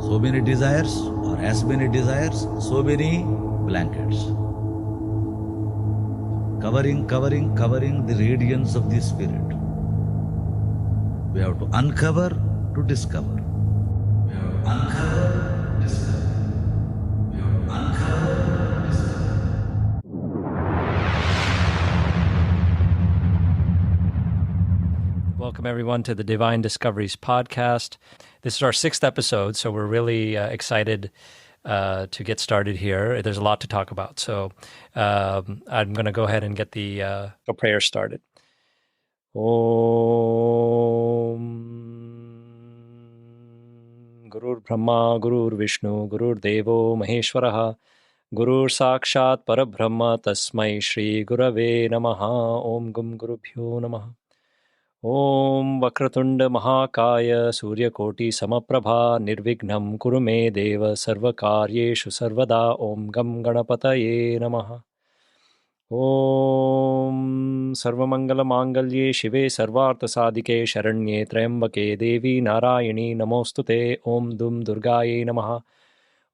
So many desires, or as many desires, so many blankets. Covering the radiance of the spirit. We have to uncover to discover. We have to uncover, discover. We have to uncover, discover. Welcome, everyone, to the Divine Discoveries podcast. This is our 6th episode, so we're really excited to get started here. There's a lot to talk about, so I'm going to go ahead and get the prayer started. Om Gurur Brahma, Gurur Vishnu, Gurur Devo Maheshwaraha, Gurur Sakshat Parabrahma, Tasmai Shri Gurave Namaha, Om Gum Gurubhyo Namaha. Om Vakratunda Mahakaya Suryakoti Samaprabha Nirvignam Kurume Deva Sarvakaryeshu Sarvada Om Gam Ganapataye Namaha. Om Sarvamangala Mangalye Shive Sarvartha Sadike Sharanye Trayambake Devi Narayani Namostute Om Dum Durgaye Namaha.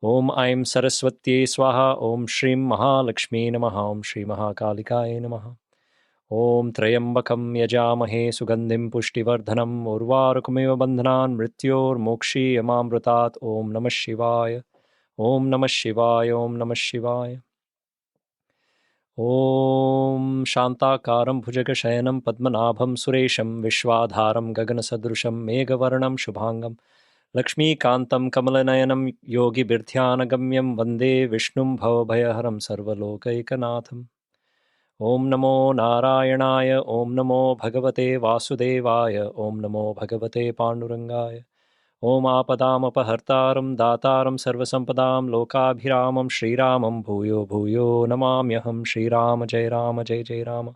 Om Aim Saraswatye Swaha Om Shrim Mahalakshmi Namaha Om Shri Mahakalikaye Namaha. Om Trayambakam Yajamahe Sugandhim Pushtivardhanam Urvarukameva Bandhanan Mrityor Mokshi Yamamrutat Om Namah Shivaya Om Namah Shivaya Om Namah Shivaya Om Shantakaram Bhujagashayanam Padmanabham Suresham Vishwadharam Gaganasadrusham Meghavarnam Shubhangam Lakshmi Kantam Kamalanayanam Yogi Birthyanagammyam Vande Vishnum Bhavabhayaharam Sarvalokaikanaatham. Om Namo Narayanaaya, Om Namo Bhagavate Vasudevaya, Om Namo Bhagavate Pandurangaya, Om Apadam Apahartaram Dataram Sarvasampadam Lokabhiramam Shri Ramam Bhuyo Bhuyo Namamyaham Shri Rama Jai Rama Jai Jai Rama.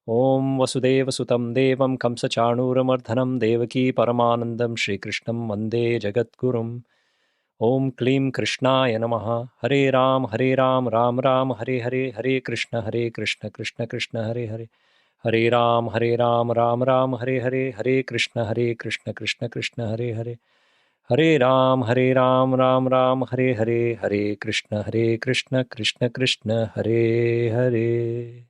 Om Vasudeva Sutam Devam Kamsa Chanuramarthanam Devaki Paramanandam Shri Krishnam Vande Jagatgurum. Om Klim Krishnaya Namaha. Hare Ram, Ram Ram, Hare Hare, Hare Krishna, Krishna Krishna, Hare Hare. Hare Ram, Ram Ram, Hare Hare, Hare Krishna, Krishna Krishna, Hare Hare. Hare Ram, Ram Ram, Hare Hare, Hare Krishna, Krishna Krishna, Hare Hare.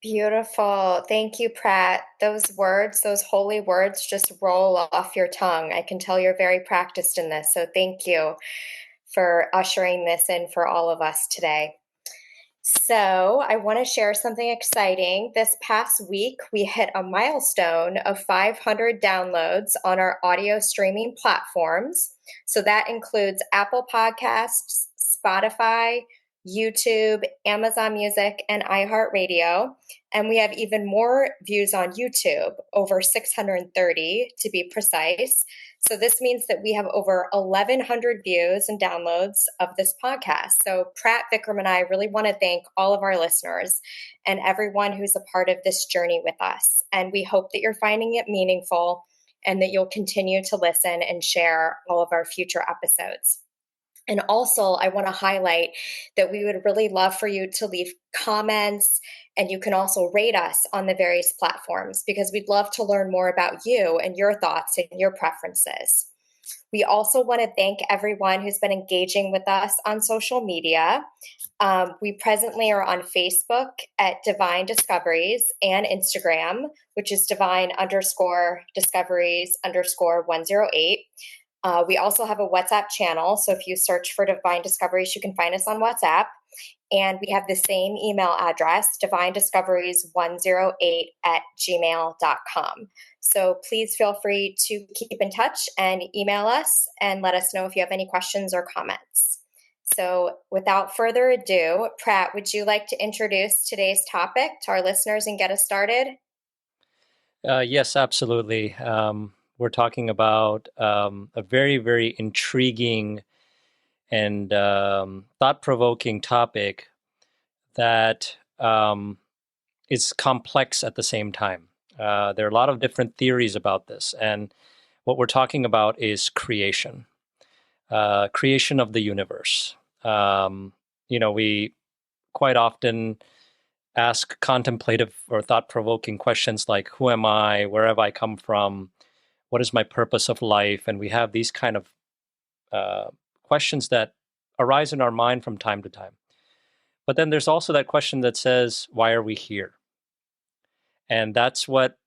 Beautiful. Thank you, Prat. Those words, those holy words just roll off your tongue. I can tell you're very practiced in this. So thank you for ushering this in for all of us today. So I want to share something exciting. This past week, we hit a milestone of 500 downloads on our audio streaming platforms. So that includes Apple Podcasts, Spotify, YouTube, Amazon Music, and iHeartRadio. And we have even more views on YouTube, over 630 to be precise. So this means that we have over 1,100 views and downloads of this podcast. So Prat, Vikram, and I really want to thank all of our listeners and everyone who's a part of this journey with us. And we hope that you're finding it meaningful and that you'll continue to listen and share all of our future episodes. And also, I want to highlight that we would really love for you to leave comments, and you can also rate us on the various platforms because we'd love to learn more about you and your thoughts and your preferences. We also want to thank everyone who's been engaging with us on social media. We presently are on Facebook at Divine Discoveries and Instagram, which is divine_discoveries_108. We also have a WhatsApp channel. So if you search for Divine Discoveries, you can find us on WhatsApp. And we have the same email address, divinediscoveries108@gmail.com. So please feel free to keep in touch and email us and let us know if you have any questions or comments. So without further ado, Prat, would you like to introduce today's topic to our listeners and get us started? Yes, absolutely. We're talking about a very, very intriguing and thought-provoking topic that is complex at the same time. There are a lot of different theories about this, and what we're talking about is creation of the universe. We quite often ask contemplative or thought-provoking questions like, who am I? Where have I come from? what is my purpose of life? And we have these kind of questions that arise in our mind from time to time. But then there's also that question that says, why are we here? And that's what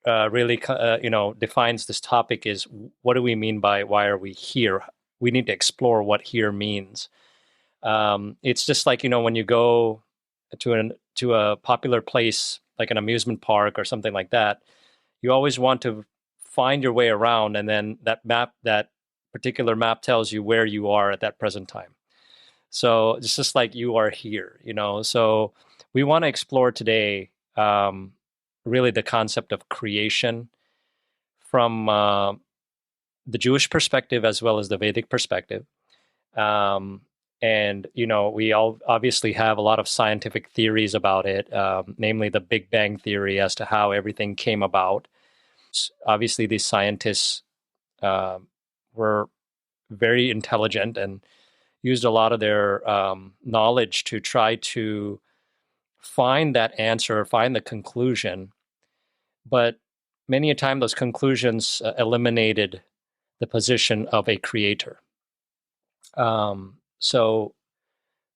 really defines this topic, is what do we mean by why are we here? We need to explore what here means. It's just like, when you go to a popular place like an amusement park or something like that, you always want to find your way around, and then that particular map tells you where you are at that present time. So it's just like you are here, So we want to explore today really the concept of creation from the Jewish perspective as well as the Vedic perspective. And, we all obviously have a lot of scientific theories about it, namely the Big Bang theory as to how everything came about. Obviously, these scientists were very intelligent and used a lot of their knowledge to try to find that answer, find the conclusion. But many a time, those conclusions eliminated the position of a creator. So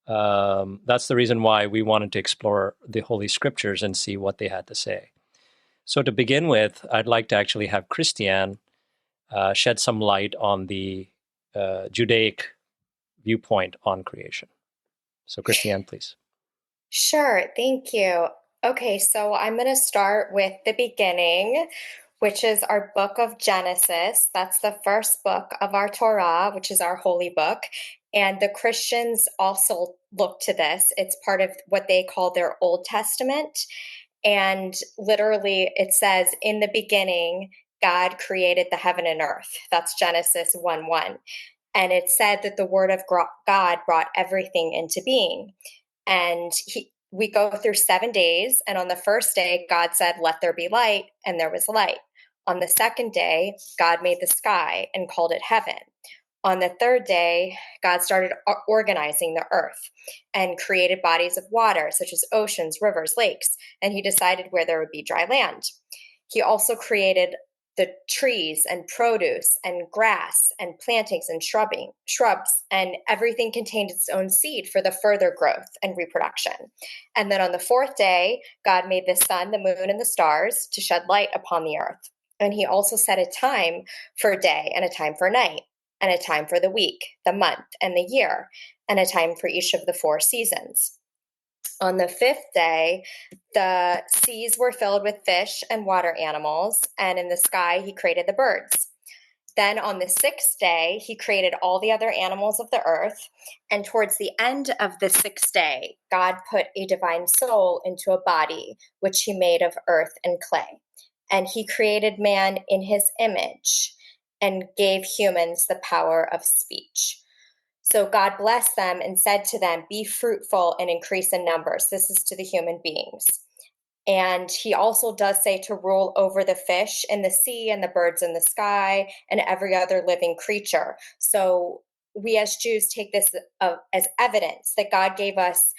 that's the reason why we wanted to explore the Holy Scriptures and see what they had to say. So to begin with, I'd like to actually have Kristianne shed some light on the Judaic viewpoint on creation. So Kristianne, please. Sure, thank you. Okay, so I'm going to start with the beginning, which is our book of Genesis. That's the first book of our Torah, which is our holy book. And the Christians also look to this. It's part of what they call their Old Testament. And literally it says, in the beginning, God created the heaven and earth. That's Genesis 1:1. And it said that the word of God brought everything into being. And we go through 7 days. And on the first day, God said, let there be light. And there was light. On the second day, God made the sky and called it heaven. On the third day, God started organizing the earth and created bodies of water, such as oceans, rivers, lakes. And he decided where there would be dry land. He also created the trees and produce and grass and plantings and shrubs, and everything contained its own seed for the further growth and reproduction. And then on the fourth day, God made the sun, the moon, and the stars to shed light upon the earth. And he also set a time for a day and a time for night, and a time for the week, the month, and the year, and a time for each of the 4 seasons. On the fifth day, the seas were filled with fish and water animals, and in the sky he created the birds. Then on the sixth day, he created all the other animals of the earth, and towards the end of the sixth day, God put a divine soul into a body, which he made of earth and clay. And he created man in his image and gave humans the power of speech. So God blessed them and said to them, be fruitful and increase in numbers. This is to the human beings. And he also does say to rule over the fish in the sea and the birds in the sky and every other living creature. So we as Jews take this as evidence that God gave us,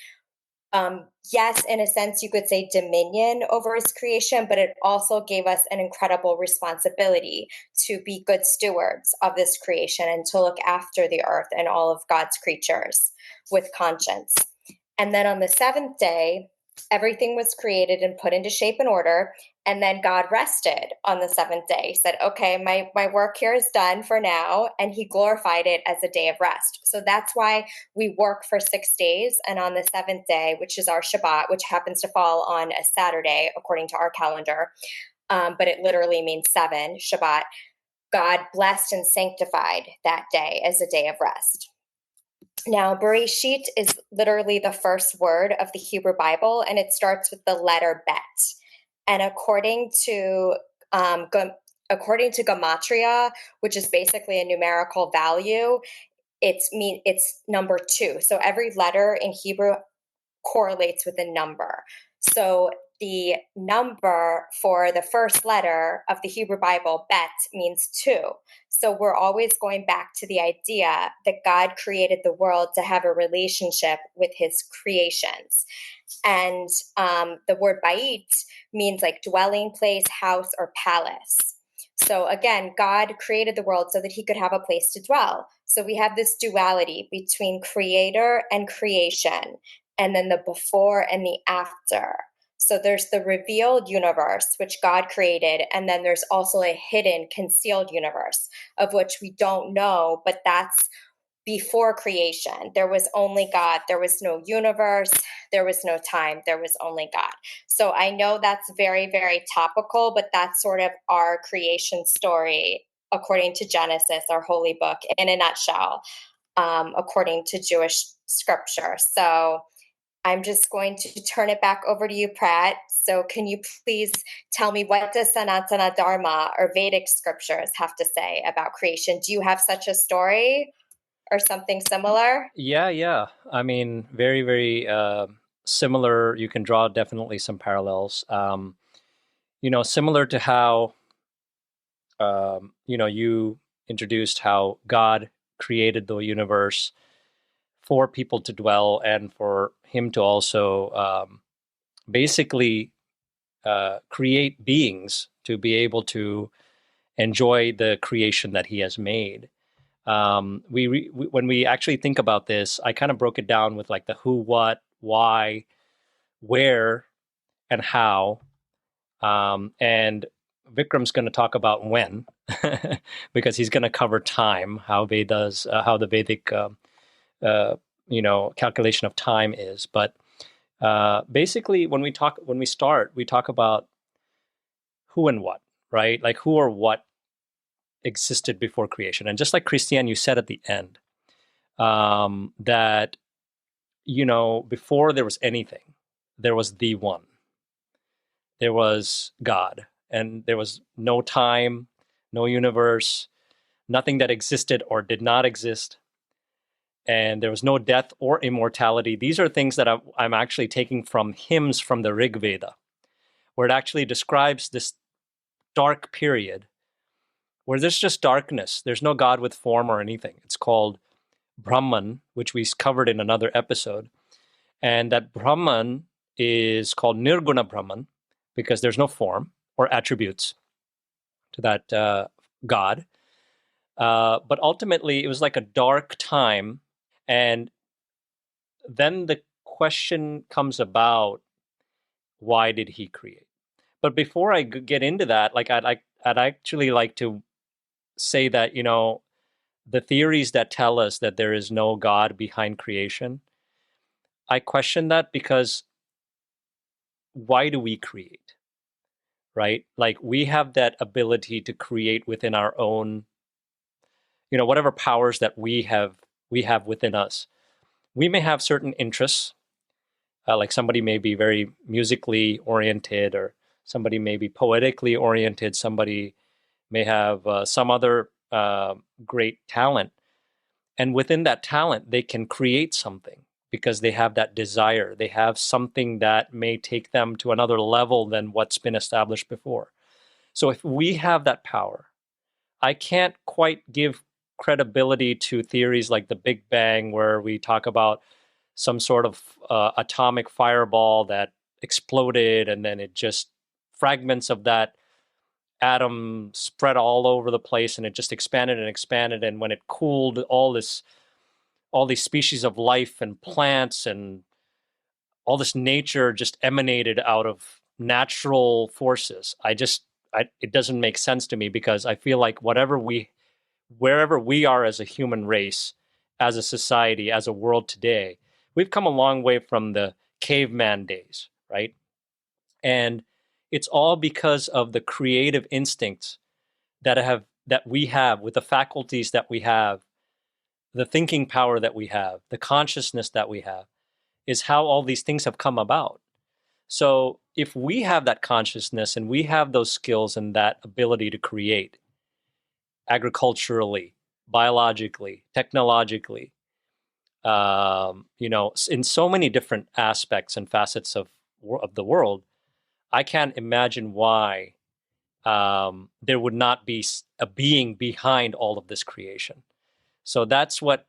yes, in a sense, you could say dominion over his creation, but it also gave us an incredible responsibility to be good stewards of this creation and to look after the earth and all of God's creatures with conscience. And then on the seventh day, everything was created and put into shape and order. And then God rested on the seventh day. He said, okay, my work here is done for now. And he glorified it as a day of rest. So that's why we work for 6 days. And on the seventh day, which is our Shabbat, which happens to fall on a Saturday, according to our calendar, but it literally means 7, Shabbat, God blessed and sanctified that day as a day of rest. Now, Bereshit is literally the first word of the Hebrew Bible, and it starts with the letter Bet. And according to gematria, which is basically a numerical value, it's number 2. So every letter in Hebrew correlates with a number. So the number for the first letter of the Hebrew Bible, Bet, means 2. So we're always going back to the idea that God created the world to have a relationship with his creations. And the word Bait means like dwelling place, house, or palace. So again, God created the world so that he could have a place to dwell. So we have this duality between creator and creation, and then the before and the after. So there's the revealed universe, which God created, and then there's also a hidden, concealed universe of which we don't know, but that's before creation. There was only God. There was no universe. There was no time. There was only God. So I know that's very, very topical, but that's sort of our creation story according to Genesis, our holy book, in a nutshell, according to Jewish scripture. So I'm just going to turn it back over to you, Prat. So can you please tell me, what does Sanatana Dharma or Vedic scriptures have to say about creation? Do you have such a story or something similar? Yeah. I mean, very, very similar. You can draw definitely some parallels. Similar to how, you introduced how God created the universe for people to dwell and for him to also basically create beings to be able to enjoy the creation that he has made. When we actually think about this, I kind of broke it down with like the who, what, why, where, and how. And Vikram's going to talk about when, because he's going to cover time, how the Vedic, calculation of time is. But basically, when we talk about who and what, right? Like who or what existed before creation. And just like Kristianne, you said at the end that, before there was anything, there was the one. There was God, and there was no time, no universe, nothing that existed or did not exist. And there was no death or immortality. These are things that I'm actually taking from hymns from the Rig Veda, where it actually describes this dark period where there's just darkness. There's no God with form or anything. It's called Brahman, which we covered in another episode. And that Brahman is called Nirguna Brahman because there's no form or attributes to that God. But ultimately, it was like a dark time. And then the question comes about, why did he create? But before I get into that, I'd actually like to say that, the theories that tell us that there is no God behind creation, I question that, because why do we create, right? Like we have that ability to create within our own, whatever powers that we have within us. We may have certain interests, like somebody may be very musically oriented, or somebody may be poetically oriented, somebody may have some other great talent. And within that talent, they can create something because they have that desire. They have something that may take them to another level than what's been established before. So if we have that power, I can't quite give credibility to theories like the Big Bang, where we talk about some sort of atomic fireball that exploded, and then it just fragments of that atom spread all over the place, and it just expanded and expanded. And when it cooled, all these species of life and plants and all this nature just emanated out of natural forces. It doesn't make sense to me, because I feel like wherever we are as a human race, as a society, as a world today, we've come a long way from the caveman days, right? And it's all because of the creative instincts that we have, with the faculties that we have, the thinking power that we have, the consciousness that we have, is how all these things have come about. So if we have that consciousness and we have those skills and that ability to create agriculturally, biologically, technologically, in so many different aspects and facets of the world, I can't imagine why there would not be a being behind all of this creation. So that's what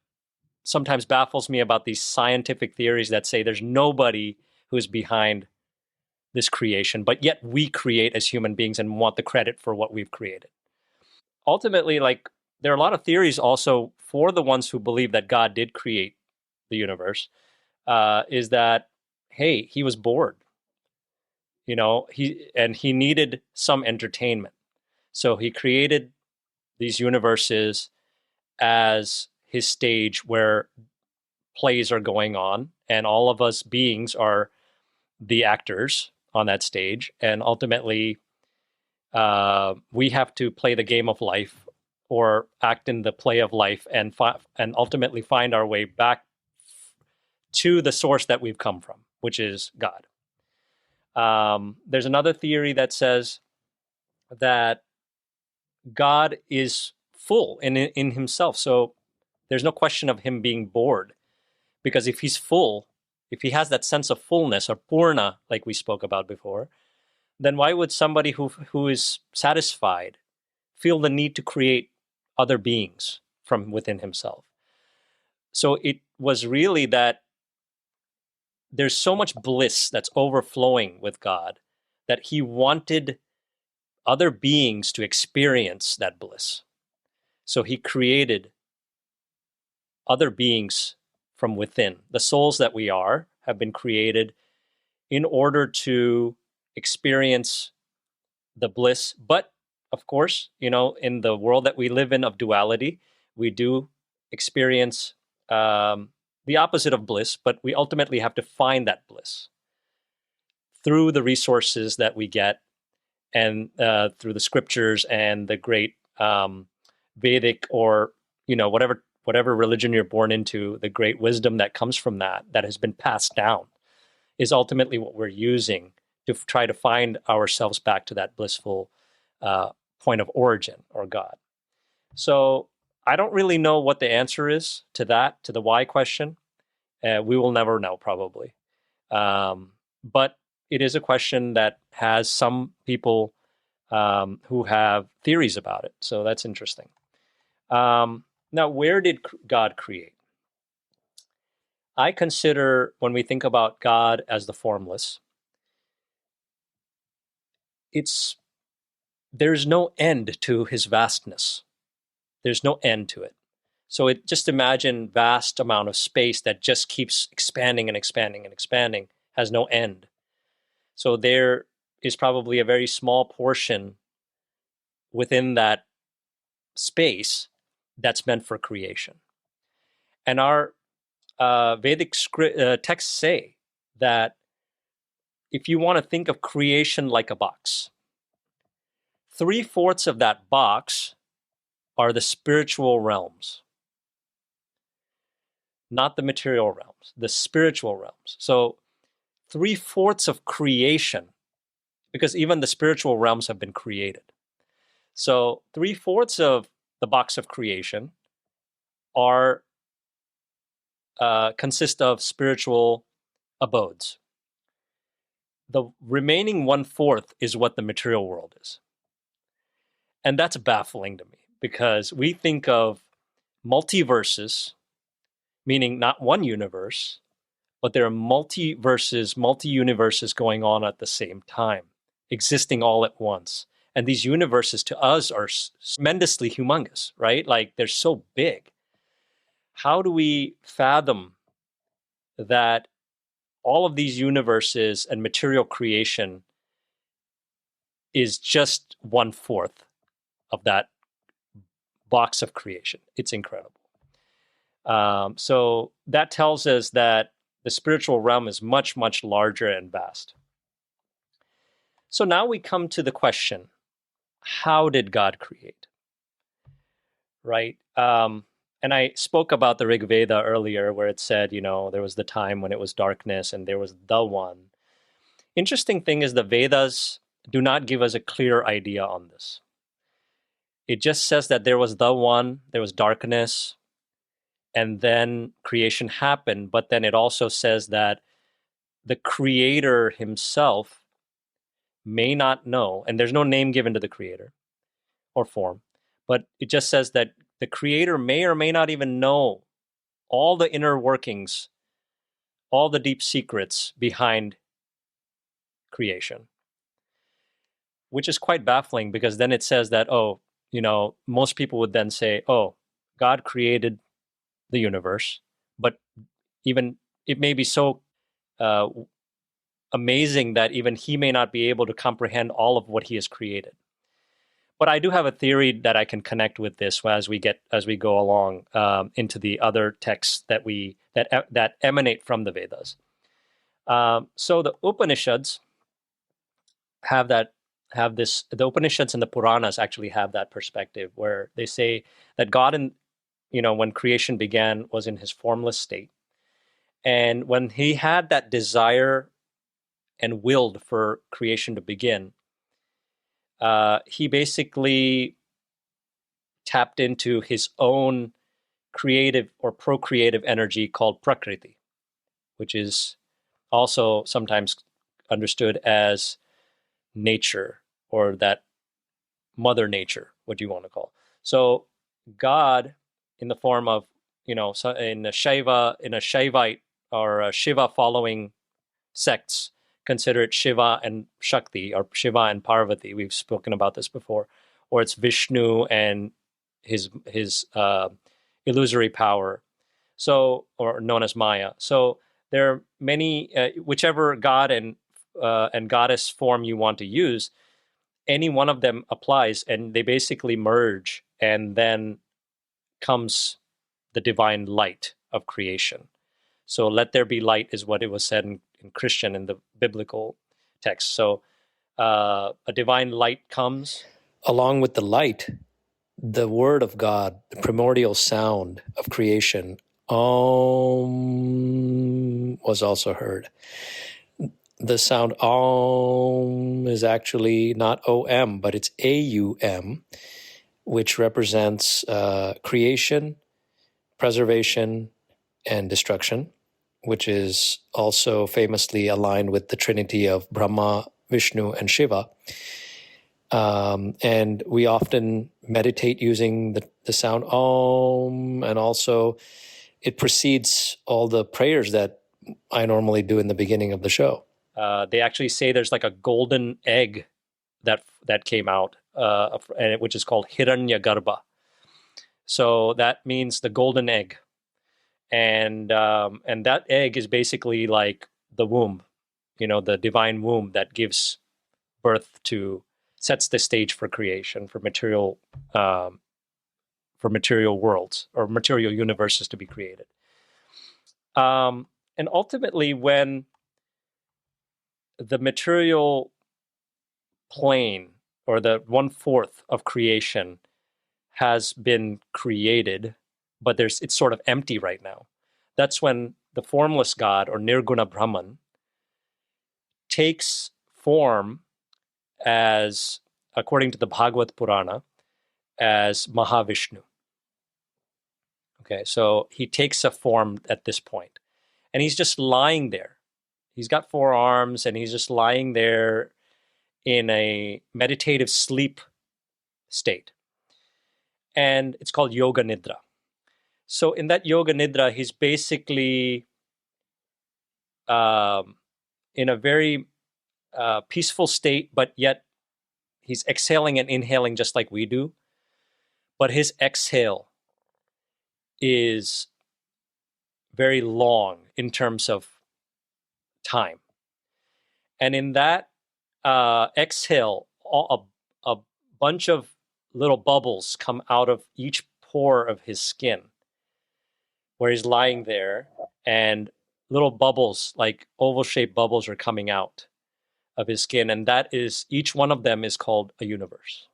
sometimes baffles me about these scientific theories that say there's nobody who's behind this creation, but yet we create as human beings and want the credit for what we've created. ultimately, like, there are a lot of theories also for the ones who believe that God did create the universe, is that, hey, he was bored, he needed some entertainment. So he created these universes as his stage where plays are going on, and all of us beings are the actors on that stage. And ultimately, we have to play the game of life, or act in the play of life, and ultimately find our way back to the source that we've come from, which is God. There's another theory that says that God is full in himself. So there's no question of him being bored, because if he's full, if he has that sense of fullness, or purna, like we spoke about before, then why would somebody who is satisfied feel the need to create other beings from within himself? So it was really that there's so much bliss that's overflowing with God that he wanted other beings to experience that bliss. So he created other beings from within. The souls that we are have been created in order to experience the bliss. But of course, in the world that we live in of duality, we do experience the opposite of bliss, but we ultimately have to find that bliss through the resources that we get, and through the scriptures and the great Vedic, or whatever religion you're born into, the great wisdom that comes from that has been passed down, is ultimately what we're using to try to find ourselves back to that blissful point of origin, or God. So I don't really know what the answer is to the why question. We will never know, probably. But it is a question that has some people who have theories about it. So that's interesting. Now, where did God create? I consider, when we think about God as the formless, there's no end to his vastness. There's no end to it. So just imagine vast amount of space that just keeps expanding and expanding and expanding, has no end. So there is probably a very small portion within that space that's meant for creation. And our Vedic texts say that if you want to think of creation like a box, 3/4 of that box are the spiritual realms, not the material realms, the spiritual realms. So 3/4 of creation, because even the spiritual realms have been created. So 3/4 of the box of creation consist of spiritual abodes. The remaining 1/4 is what the material world is. And that's baffling to me, because we think of multiverses, meaning not one universe, but there are multiverses, multi-universes going on at the same time, existing all at once. And these universes to us are tremendously humongous, right? Like, they're so big. How do we fathom that all of these universes and material creation is just 1/4 of that box of creation? It's incredible. So that tells us that the spiritual realm is much, much larger and vast. So now we come to the question, how did God create? Right? And I spoke about the Rig Veda earlier, where it said, there was the time when it was darkness and there was the one. Interesting thing is, the Vedas do not give us a clear idea on this. It just says that there was the one, there was darkness, and then creation happened. But then it also says that the creator himself may not know, and there's no name given to the creator or form, but it just says that the creator may or may not even know all the inner workings, all the deep secrets behind creation, which is quite baffling, because then it says that, most people would then say, oh, God created the universe, but even it may be so amazing that even he may not be able to comprehend all of what he has created. But I do have a theory that I can connect with this as we go along into the other texts that emanate from the Vedas. So the Upanishads the Upanishads and the Puranas actually have that perspective where they say that God, when creation began, was in his formless state. And when he had that desire and willed for creation to begin, he basically tapped into his own creative or procreative energy called Prakriti, which is also sometimes understood as nature, or that mother nature, what do you want to call. So God, in the form of, in a Shaivite or a Shiva following sects, consider it Shiva and Shakti, or Shiva and Parvati. We've spoken about this before. Or it's Vishnu and his illusory power, or known as Maya. So there are many, whichever god and goddess form you want to use, any one of them applies, and they basically merge, and then comes the divine light of creation. So let there be light is what it was said in Christian in the biblical text. So a divine light comes. Along with the light, the word of God, the primordial sound of creation, Om, was also heard. The sound Om is actually not O-M, but it's A-U-M, which represents creation, preservation, and destruction, which is also famously aligned with the Trinity of Brahma, Vishnu, and Shiva. And we often meditate using the sound Om, and also it precedes all the prayers that I normally do in the beginning of the show. They actually say there's like a golden egg that came out, which is called Hiranyagarbha. So that means the golden egg. And that egg is basically like the womb, the divine womb that gives birth to, sets the stage for creation, for material worlds or material universes to be created. And ultimately, when the material plane, or the 1/4 of creation, has been created, but it's sort of empty right now, that's when the formless God, or Nirguna Brahman, takes form as, according to the Bhagavad Purana, as Mahavishnu. Okay, so he takes a form at this point, and he's just lying there. He's got 4 arms, and he's just lying there in a meditative sleep state. And it's called Yoga Nidra. So in that Yoga Nidra, he's basically in a very peaceful state, but yet he's exhaling and inhaling just like we do. But his exhale is very long in terms of time. And in that exhale, a bunch of little bubbles come out of each pore of his skin, where he's lying there, and little bubbles, like oval-shaped bubbles, are coming out of his skin, and that is, each one of them is called a universe.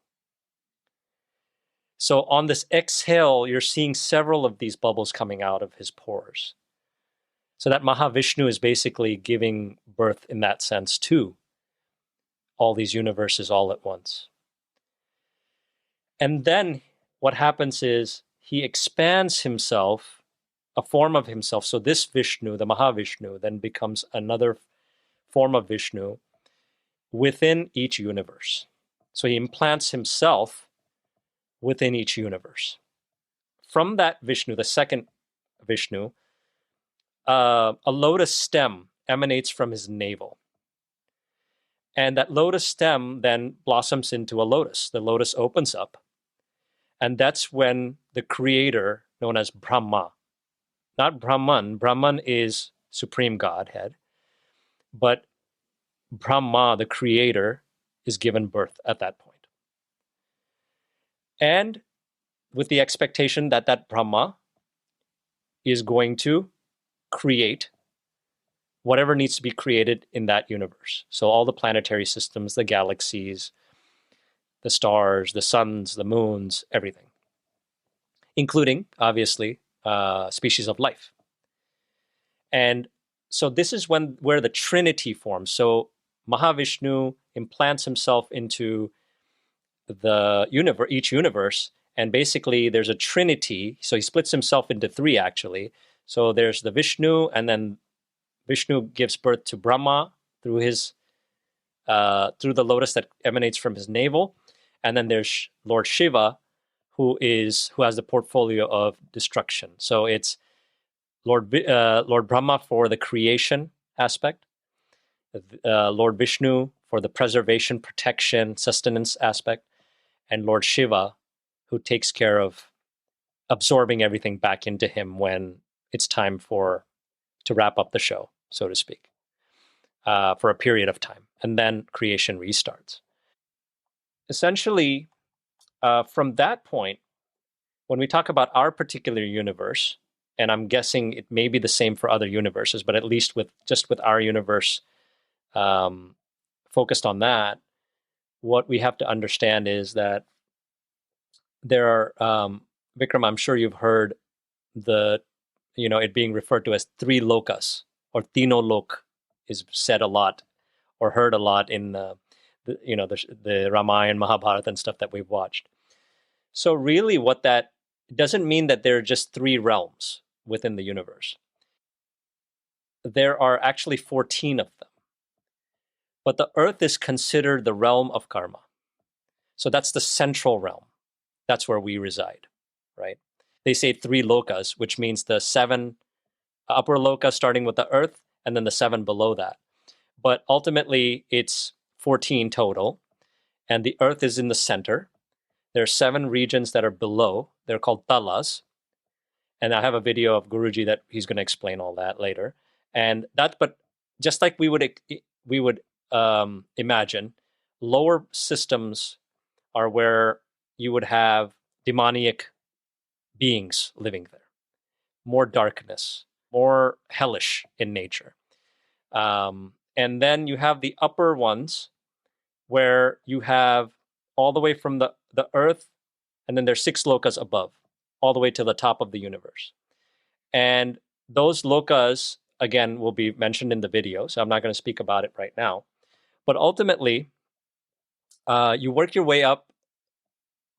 So on this exhale, you're seeing several of these bubbles coming out of his pores. So that Mahavishnu is basically giving birth, in that sense, to all these universes all at once. And then what happens is he expands himself, a form of himself. So this Vishnu, the Mahavishnu, then becomes another form of Vishnu within each universe. So he implants himself within each universe. From that Vishnu, the second Vishnu, a lotus stem emanates from his navel. And that lotus stem then blossoms into a lotus. The lotus opens up, And that's when the creator, known as Brahma, not Brahman, Brahman is supreme Godhead, but Brahma, the creator, is given birth at that point. And with the expectation that that Brahma is going to create whatever needs to be created in that universe. So all the planetary systems, the galaxies, the stars, the suns, the moons, everything, including, obviously, species of life. And so this is where the Trinity forms. So Mahavishnu implants himself into the universe, each universe, and basically there's a trinity. So he splits himself into three, actually. So there's the Vishnu, and then Vishnu gives birth to Brahma through his through the lotus that emanates from his navel, and then there's Lord Shiva, who has the portfolio of destruction. So it's Lord Brahma for the creation aspect, Lord Vishnu for the preservation, protection, sustenance aspect, and Lord Shiva, who takes care of absorbing everything back into him when it's time to wrap up the show, so to speak, for a period of time. And then creation restarts. Essentially, from that point, when we talk about our particular universe, and I'm guessing it may be the same for other universes, but at least with our universe focused on that, what we have to understand is that there are, Vikram, I'm sure you've heard it being referred to as three lokas, or Tino Lok is said a lot or heard a lot in the Ramayana, Mahabharata and stuff that we've watched. So really what that doesn't mean that there are just three realms within the universe. There are actually 14 of them. But the earth is considered the realm of karma. So that's the central realm. That's where we reside, right? They say three lokas, which means the 7 upper lokas starting with the earth, and then the 7 below that. But ultimately, it's 14 total, and the earth is in the center. There are 7 regions that are below. They're called talas. And I have a video of Guruji that he's going to explain all that later. And but just like we would imagine, lower systems are where you would have demoniac beings living there, more darkness, more hellish in nature. And then you have the upper ones where you have all the way from the earth, and then there's 6 lokas above, all the way to the top of the universe. And those lokas, again, will be mentioned in the video, so I'm not going to speak about it right now. But ultimately, you work your way up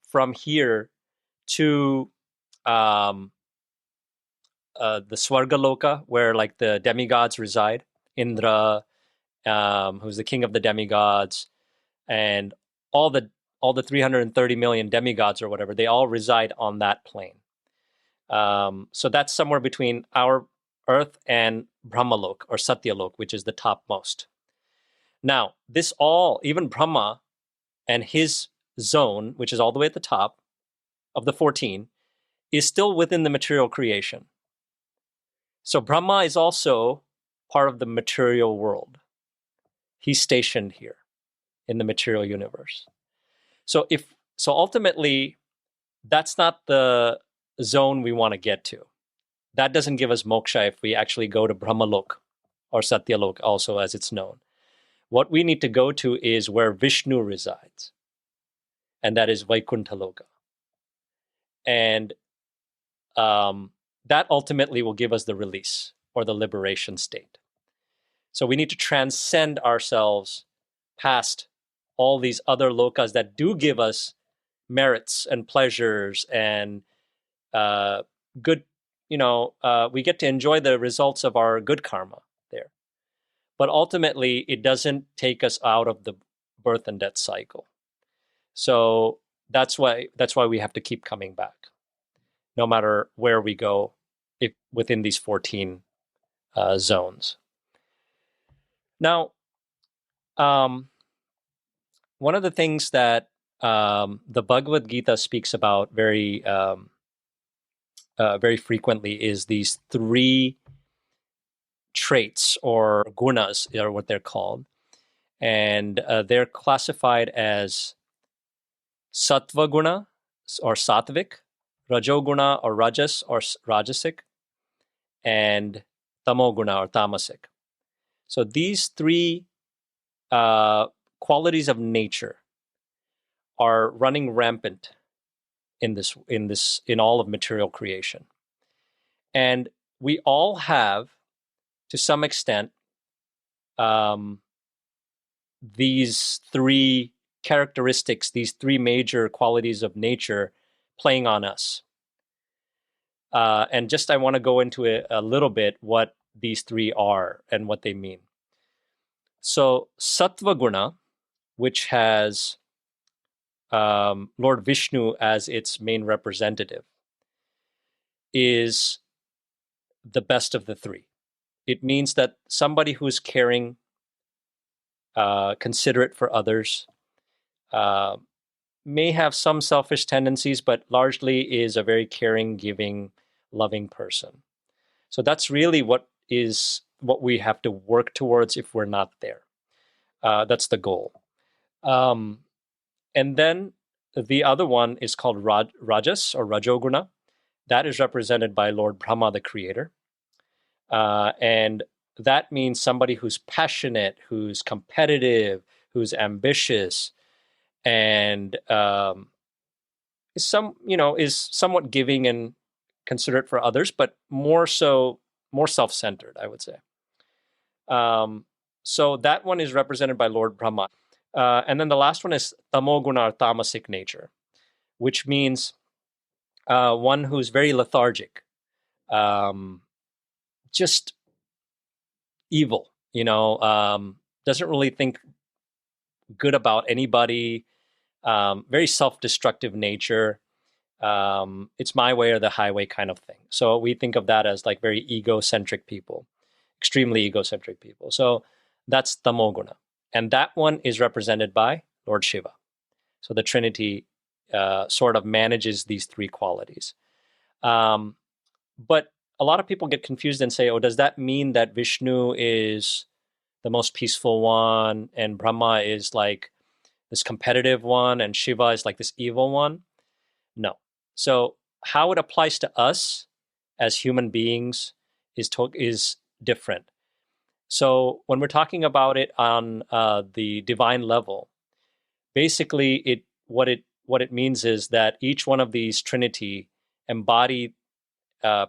from here to the Swarga Loka, where like the demigods reside. Indra, who's the king of the demigods, and all the 330 million demigods or whatever, they all reside on that plane. So that's somewhere between our Earth and Brahmalok or Satyalok, which is the topmost. Now, even Brahma and his zone, which is all the way at the top of the 14, is still within the material creation. So Brahma is also part of the material world. He's stationed here in the material universe. So ultimately, that's not the zone we want to get to. That doesn't give us moksha if we actually go to Brahmalok or Satyalok, also as it's known. What we need to go to is where Vishnu resides, and that is Vaikuntha Loka. And that ultimately will give us the release or the liberation state. So we need to transcend ourselves past all these other lokas that do give us merits and pleasures and good, we get to enjoy the results of our good karma there. But ultimately, it doesn't take us out of the birth and death cycle. So that's why we have to keep coming back, no matter where we go, within these 14 zones. Now, one of the things that the Bhagavad Gita speaks about very frequently is these three traits or gunas are what they're called. And they're classified as sattva guna or sattvic, rajoguna or rajas or rajasic, and tamoguna or tamasic. So these three qualities of nature are running rampant in all of material creation. And we all have, to some extent, these three characteristics, these three major qualities of nature playing on us. And just I want to go into a little bit what these three are and what they mean. So sattva guna, which has Lord Vishnu as its main representative, is the best of the three. It means that somebody who's caring, considerate for others, may have some selfish tendencies, but largely is a very caring, giving, loving person. So that's really what we have to work towards if we're not there. That's the goal. And then the other one is called Rajas or Rajoguna. That is represented by Lord Brahma, the creator. And that means somebody who's passionate, who's competitive, who's ambitious, and is somewhat giving and considerate for others, but more self-centered, I would say. So that one is represented by Lord Brahma. And then the last one is tamoguna or tamasic nature, which means one who's very lethargic, just evil, doesn't really think good about anybody, very self-destructive nature. It's my way or the highway kind of thing. So we think of that as like very egocentric people, extremely egocentric people. So that's tamoguna. And that one is represented by Lord Shiva. So the Trinity sort of manages these three qualities. But a lot of people get confused and say, oh, does that mean that Vishnu is the most peaceful one and Brahma is like this competitive one and Shiva is like this evil one? No. So how it applies to us as human beings is different. So when we're talking about it on the divine level, basically what it means is that each one of these Trinity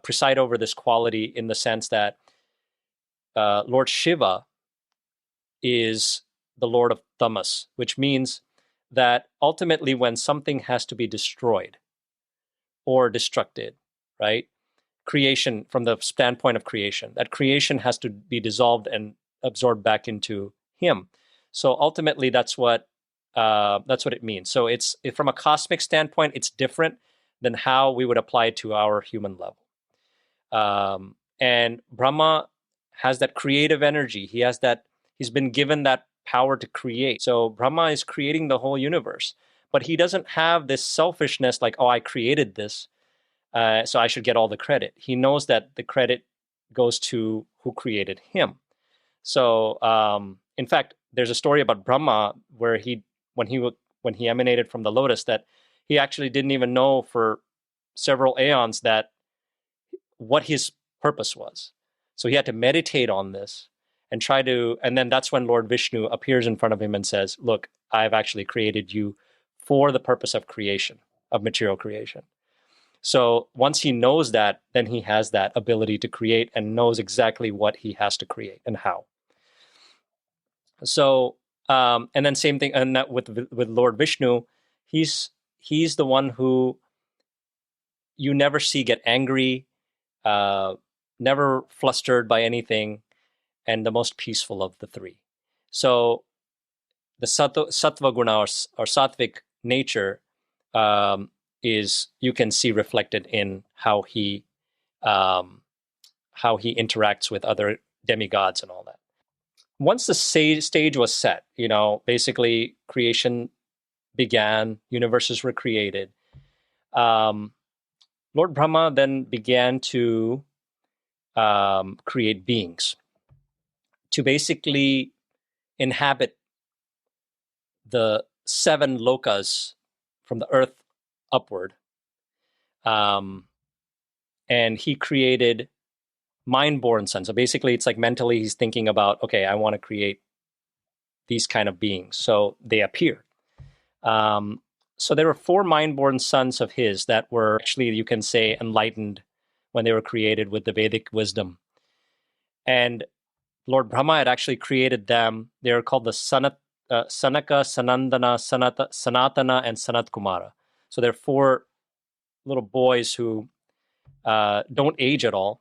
preside over this quality in the sense that Lord Shiva is the Lord of Tamas, which means that ultimately when something has to be destroyed or destructed, right? Creation, from the standpoint of creation, that creation has to be dissolved and absorbed back into him. So ultimately that's what it means. So from a cosmic standpoint, it's different than how we would apply it to our human level. And Brahma has that creative energy. He's been given that power to create. So Brahma is creating the whole universe, but he doesn't have this selfishness like, oh, I created this, so I should get all the credit. He knows that the credit goes to who created him. So, in fact, there's a story about Brahma where when he emanated from the lotus, that he actually didn't even know for several aeons what his purpose was. So he had to meditate on this and and then that's when Lord Vishnu appears in front of him and says, look, I've actually created you for the purpose of creation, of material creation. So once he knows that, then he has that ability to create and knows exactly what he has to create and how. So, and then same thing, and that with Lord Vishnu, he's the one who you never see get angry, never flustered by anything, and the most peaceful of the three. So the sattva guna or sattvic nature is, you can see reflected in how he interacts with other demigods and all that. Once the stage was set, basically creation, began, universes were created. Lord Brahma then began to create beings to basically inhabit the 7 lokas from the earth upward. And he created mind-born sons. So basically, it's like mentally he's thinking about, okay, I want to create these kind of beings. So they appeared. So there were 4 mind-born sons of his that were actually, you can say, enlightened when they were created with the Vedic wisdom. And Lord Brahma had actually created them. They are called the Sanaka, Sanandana, Sanatana, and Sanat Kumara. So they're 4 little boys who don't age at all.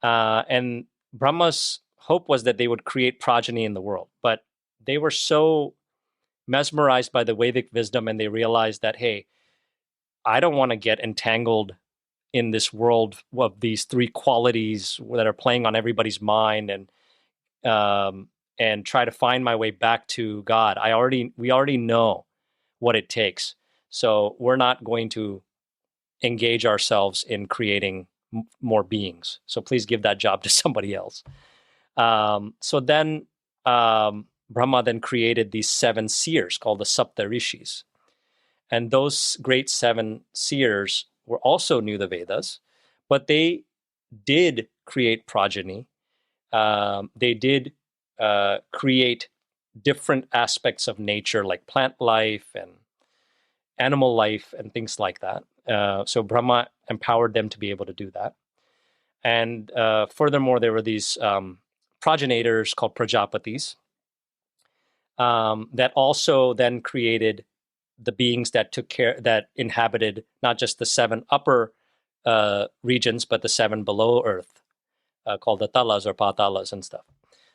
And Brahma's hope was that they would create progeny in the world. But they were so mesmerized by the Vedic wisdom, and they realized that, hey, I don't want to get entangled in this world of these 3 qualities that are playing on everybody's mind, and try to find my way back to God. We already know what it takes. So we're not going to engage ourselves in creating more beings. So please give that job to somebody else. So then Brahma then created these 7 seers called the Sapta Rishis. And those great 7 seers were also knew the Vedas, but they did create progeny. They did create different aspects of nature, like plant life and animal life and things like that. So Brahma empowered them to be able to do that. And furthermore, there were these progenitors called Prajapatis that also then created the beings that inhabited not just the 7 upper regions, but the 7 below earth, called the talas or patalas and stuff.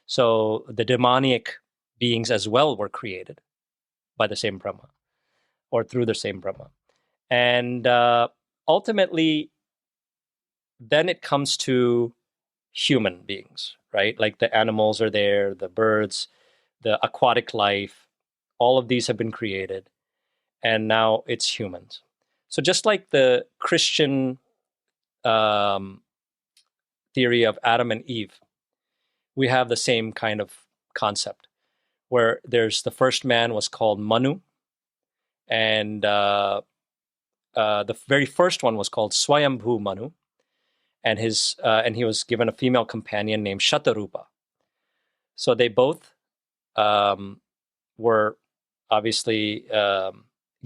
So the demonic beings as well were created by the same Brahma, or through the same Brahma. And ultimately, then it comes to human beings, right? Like the animals are there, the birds, the aquatic life, all of these have been created. And now it's humans. So just like the Christian theory of Adam and Eve, we have the same kind of concept, where there's the first man was called Manu, and the very first one was called Swayambhu Manu, and he was given a female companion named Shatarupa. So they both were obviously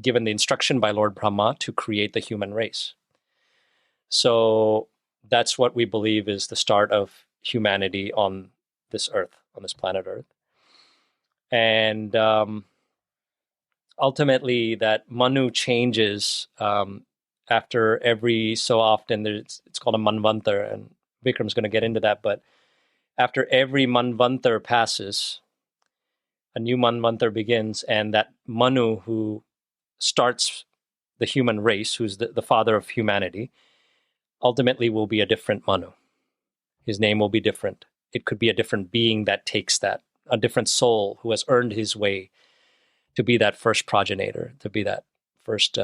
given the instruction by Lord Brahma to create the human race. So that's what we believe is the start of humanity on this earth, on this planet Earth. And ultimately, that Manu changes after every so often. It's called a Manvantar, and Vikram's going to get into that. But after every Manvantar passes, a new Manvantar begins, and that Manu who starts the human race, who's the father of humanity, ultimately will be a different Manu. His name will be different. It could be a different being that takes that, a different soul who has earned his way to be that first progenitor, to be that first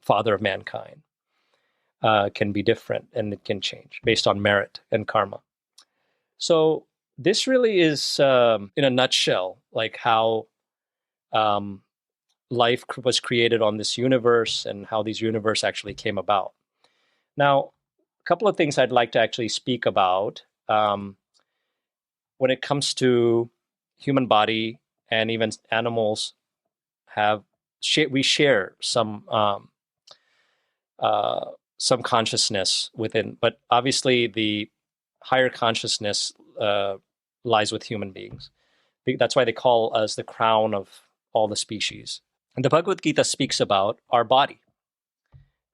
father of mankind. Can be different, and it can change based on merit and karma. So this really is, in a nutshell, like how life was created on this universe and how these universe actually came about. Now, a couple of things I'd like to actually speak about when it comes to human body, and even animals we share some consciousness within, but obviously the higher consciousness lies with human beings. That's why they call us the crown of all the species. And the Bhagavad Gita speaks about our body,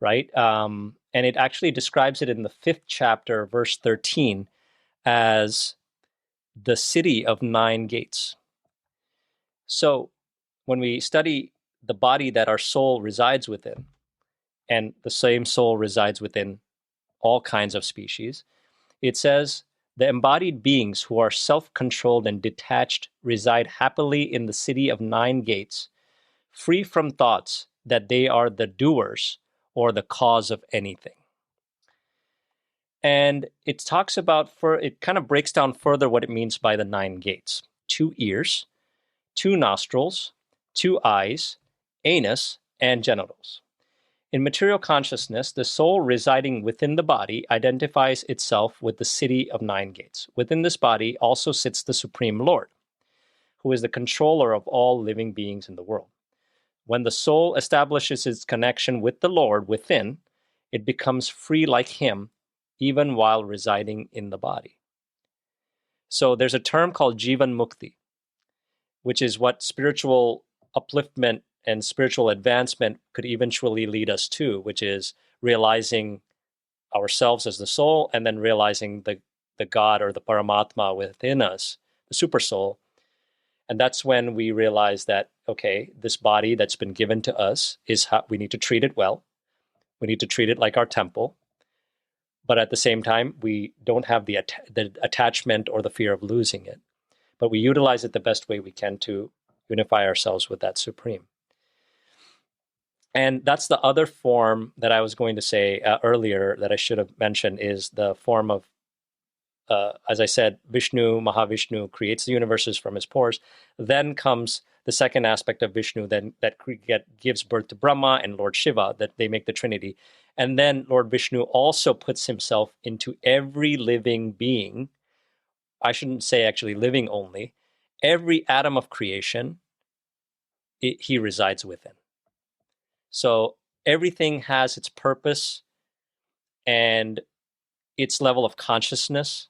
right? And it actually describes it in the 5th chapter, verse 13, as the city of 9 gates. So when we study the body that our soul resides within, and the same soul resides within all kinds of species, it says, the embodied beings who are self-controlled and detached reside happily in the city of 9 gates, free from thoughts that they are the doers or the cause of anything. And it talks about, it kind of breaks down further what it means by the 9 gates. 2 ears, 2 nostrils, 2 eyes, anus, and genitals. In material consciousness, the soul residing within the body identifies itself with the city of 9 gates. Within this body also sits the Supreme Lord, who is the controller of all living beings in the world. When the soul establishes its connection with the Lord within, it becomes free like him, even while residing in the body. So there's a term called Jivan Mukti, which is what spiritual upliftment and spiritual advancement could eventually lead us to, which is realizing ourselves as the soul and then realizing the God or the Paramatma within us, the super soul. And that's when we realize that, okay, this body that's been given to us is how we need to treat it well. We need to treat it like our temple. But at the same time, we don't have the attachment or the fear of losing it. But we utilize it the best way we can to unify ourselves with that Supreme. And that's the other form that I was going to say earlier that I should have mentioned, is the form of, as I said, Vishnu, Mahavishnu creates the universes from his pores. Then comes the second aspect of Vishnu that gives birth to Brahma and Lord Shiva, that they make the Trinity. And then Lord Vishnu also puts himself into every living being. I shouldn't say actually living only. Every atom of creation, he resides within. So everything has its purpose and its level of consciousness.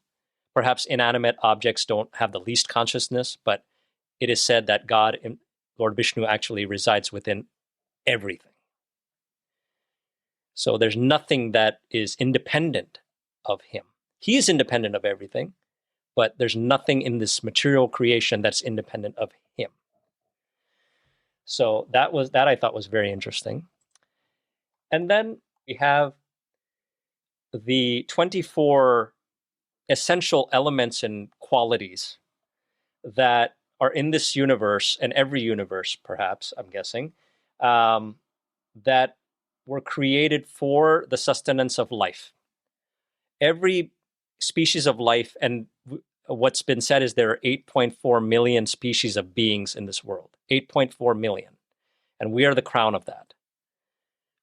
Perhaps inanimate objects don't have the least consciousness, but it is said that God, Lord Vishnu, actually resides within everything. So there's nothing that is independent of him. He is independent of everything, but there's nothing in this material creation that's independent of him. So that I thought was very interesting. And then we have the 24 essential elements and qualities that are in this universe, and every universe, perhaps, I'm guessing, that were created for the sustenance of life. Every species of life, and what's been said is there are 8.4 million species of beings in this world. 8.4 million. And we are the crown of that.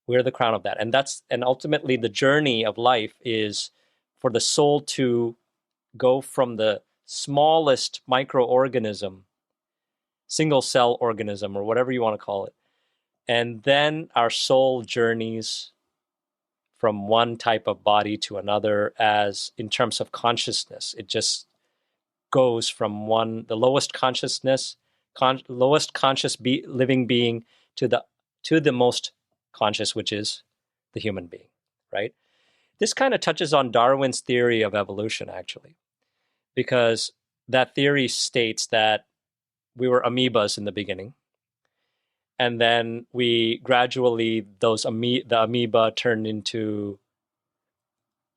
We are the crown of that. And ultimately the journey of life is for the soul to go from the smallest microorganism, single cell organism, or whatever you want to call it. And then our soul journeys from one type of body to another, as in terms of consciousness. It just goes from the lowest consciousness, lowest conscious living being to the most conscious, which is the human being, right? This kind of touches on Darwin's theory of evolution, actually, because that theory states that we were amoebas in the beginning, and then we gradually, the amoeba turned into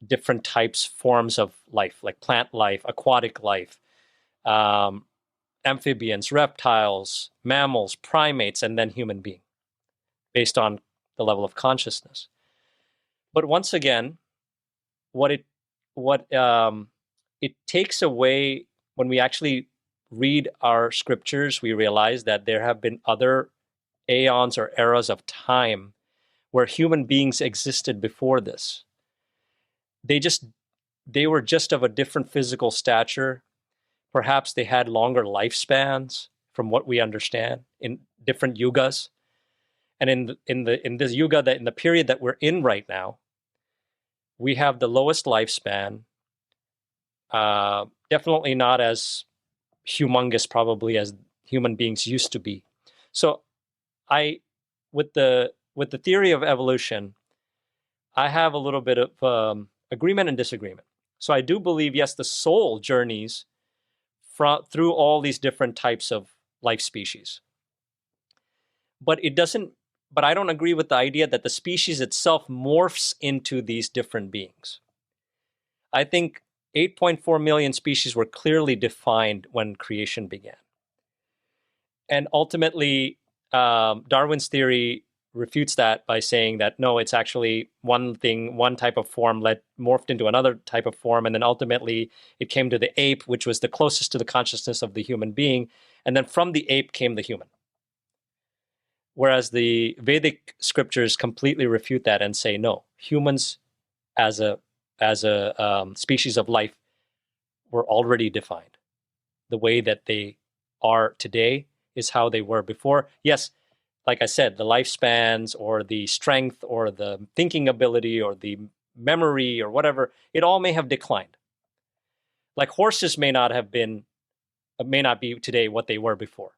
different forms of life, like plant life, aquatic life, amphibians, reptiles, mammals, primates, and then human being, based on the level of consciousness. But once again, what it takes away, when we actually read our scriptures, we realize that there have been other aeons or eras of time where human beings existed before this. They were just of a different physical stature. Perhaps they had longer lifespans, from what we understand, in different yugas. And in this yuga, in the period that we're in right now, we have the lowest lifespan. Definitely not as humongous, probably, as human beings used to be. So, with the theory of evolution, I have a little bit of agreement and disagreement. So I do believe, yes, the soul journeys through all these different types of life species. But I don't agree with the idea that the species itself morphs into these different beings. I think 8.4 million species were clearly defined when creation began. And ultimately, Darwin's theory refutes that by saying that no, it's actually one thing, one type of form morphed into another type of form, and then ultimately it came to the ape, which was the closest to the consciousness of the human being, and then from the ape came the human. Whereas the Vedic scriptures completely refute that and say no, humans as a species of life were already defined. The way that they are today is how they were before. Yes, like I said, the lifespans or the strength or the thinking ability or the memory or whatever, it all may have declined. Like horses may not be today what they were before,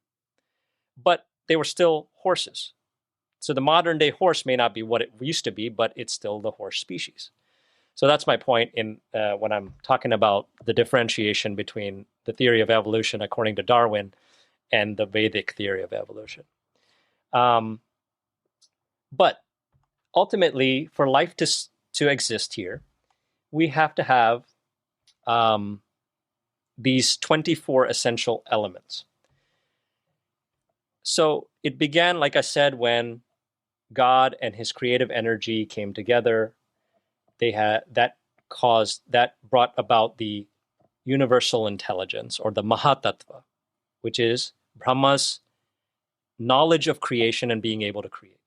but they were still horses. So the modern day horse may not be what it used to be, but it's still the horse species. So that's my point in when I'm talking about the differentiation between the theory of evolution according to Darwin and the Vedic theory of evolution. But ultimately, for life to exist here, we have to have these 24 essential elements. So it began, like I said, when God and his creative energy came together. That brought about the universal intelligence, or the Mahatattva, which is Brahma's knowledge of creation and being able to create.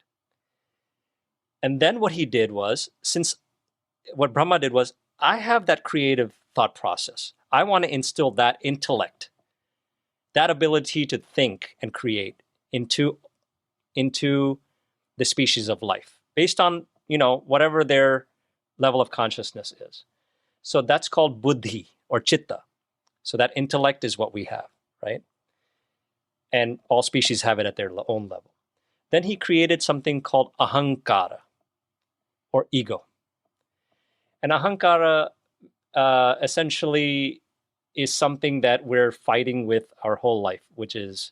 And then what Brahma did was, I have that creative thought process. I want to instill that intellect, that ability to think and create into the species of life, based on, whatever their level of consciousness is. So that's called buddhi or chitta. So that intellect is what we have, right? And all species have it at their own level. Then he created something called ahankara, or ego. And ahankara essentially is something that we're fighting with our whole life, which is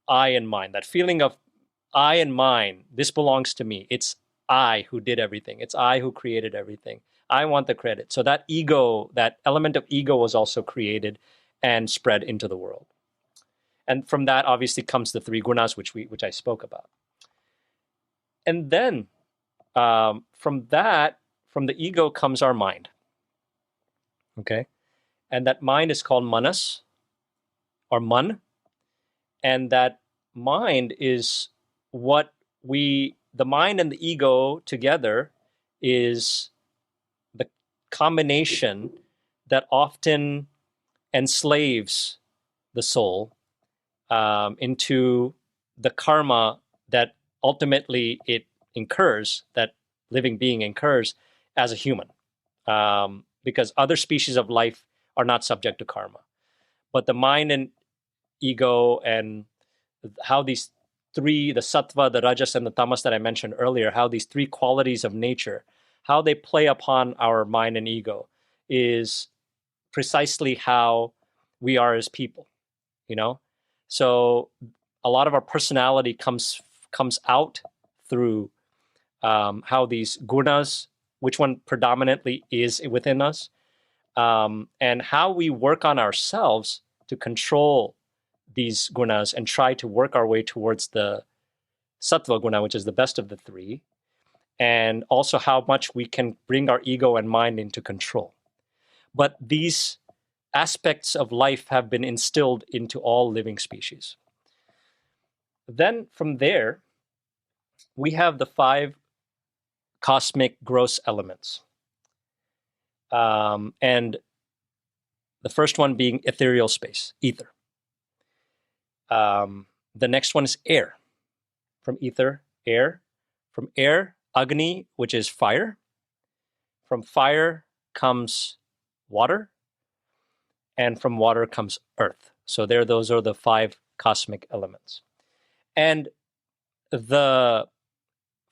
I and mine. That feeling of I and mine, this belongs to me. It's I who did everything. It's I who created everything. I want the credit. So that ego, that element of ego, was also created and spread into the world. And from that, obviously, comes the three gunas, which I spoke about. And then from the ego comes our mind. Okay? And that mind is called manas, or man. And that mind is the mind and the ego together is the combination that often enslaves the soul into the karma that ultimately it incurs, that living being incurs as a human. Because other species of life are not subject to karma. But the mind and ego, and how these three, the sattva, the rajas, and the tamas that I mentioned earlier, how these three qualities of nature, how they play upon our mind and ego, is precisely how we are as people, So a lot of our personality comes out through how these gunas, which one predominantly is within us, and how we work on ourselves to control these gunas and try to work our way towards the sattva guna, which is the best of the three, and also how much we can bring our ego and mind into control. But these aspects of life have been instilled into all living species. Then from there, we have the 5 cosmic gross elements. And the first one being ethereal space, ether. The next one is air. From ether, air. From air, Agni, which is fire. From fire comes water. And from water comes earth. So those are the 5 cosmic elements. And the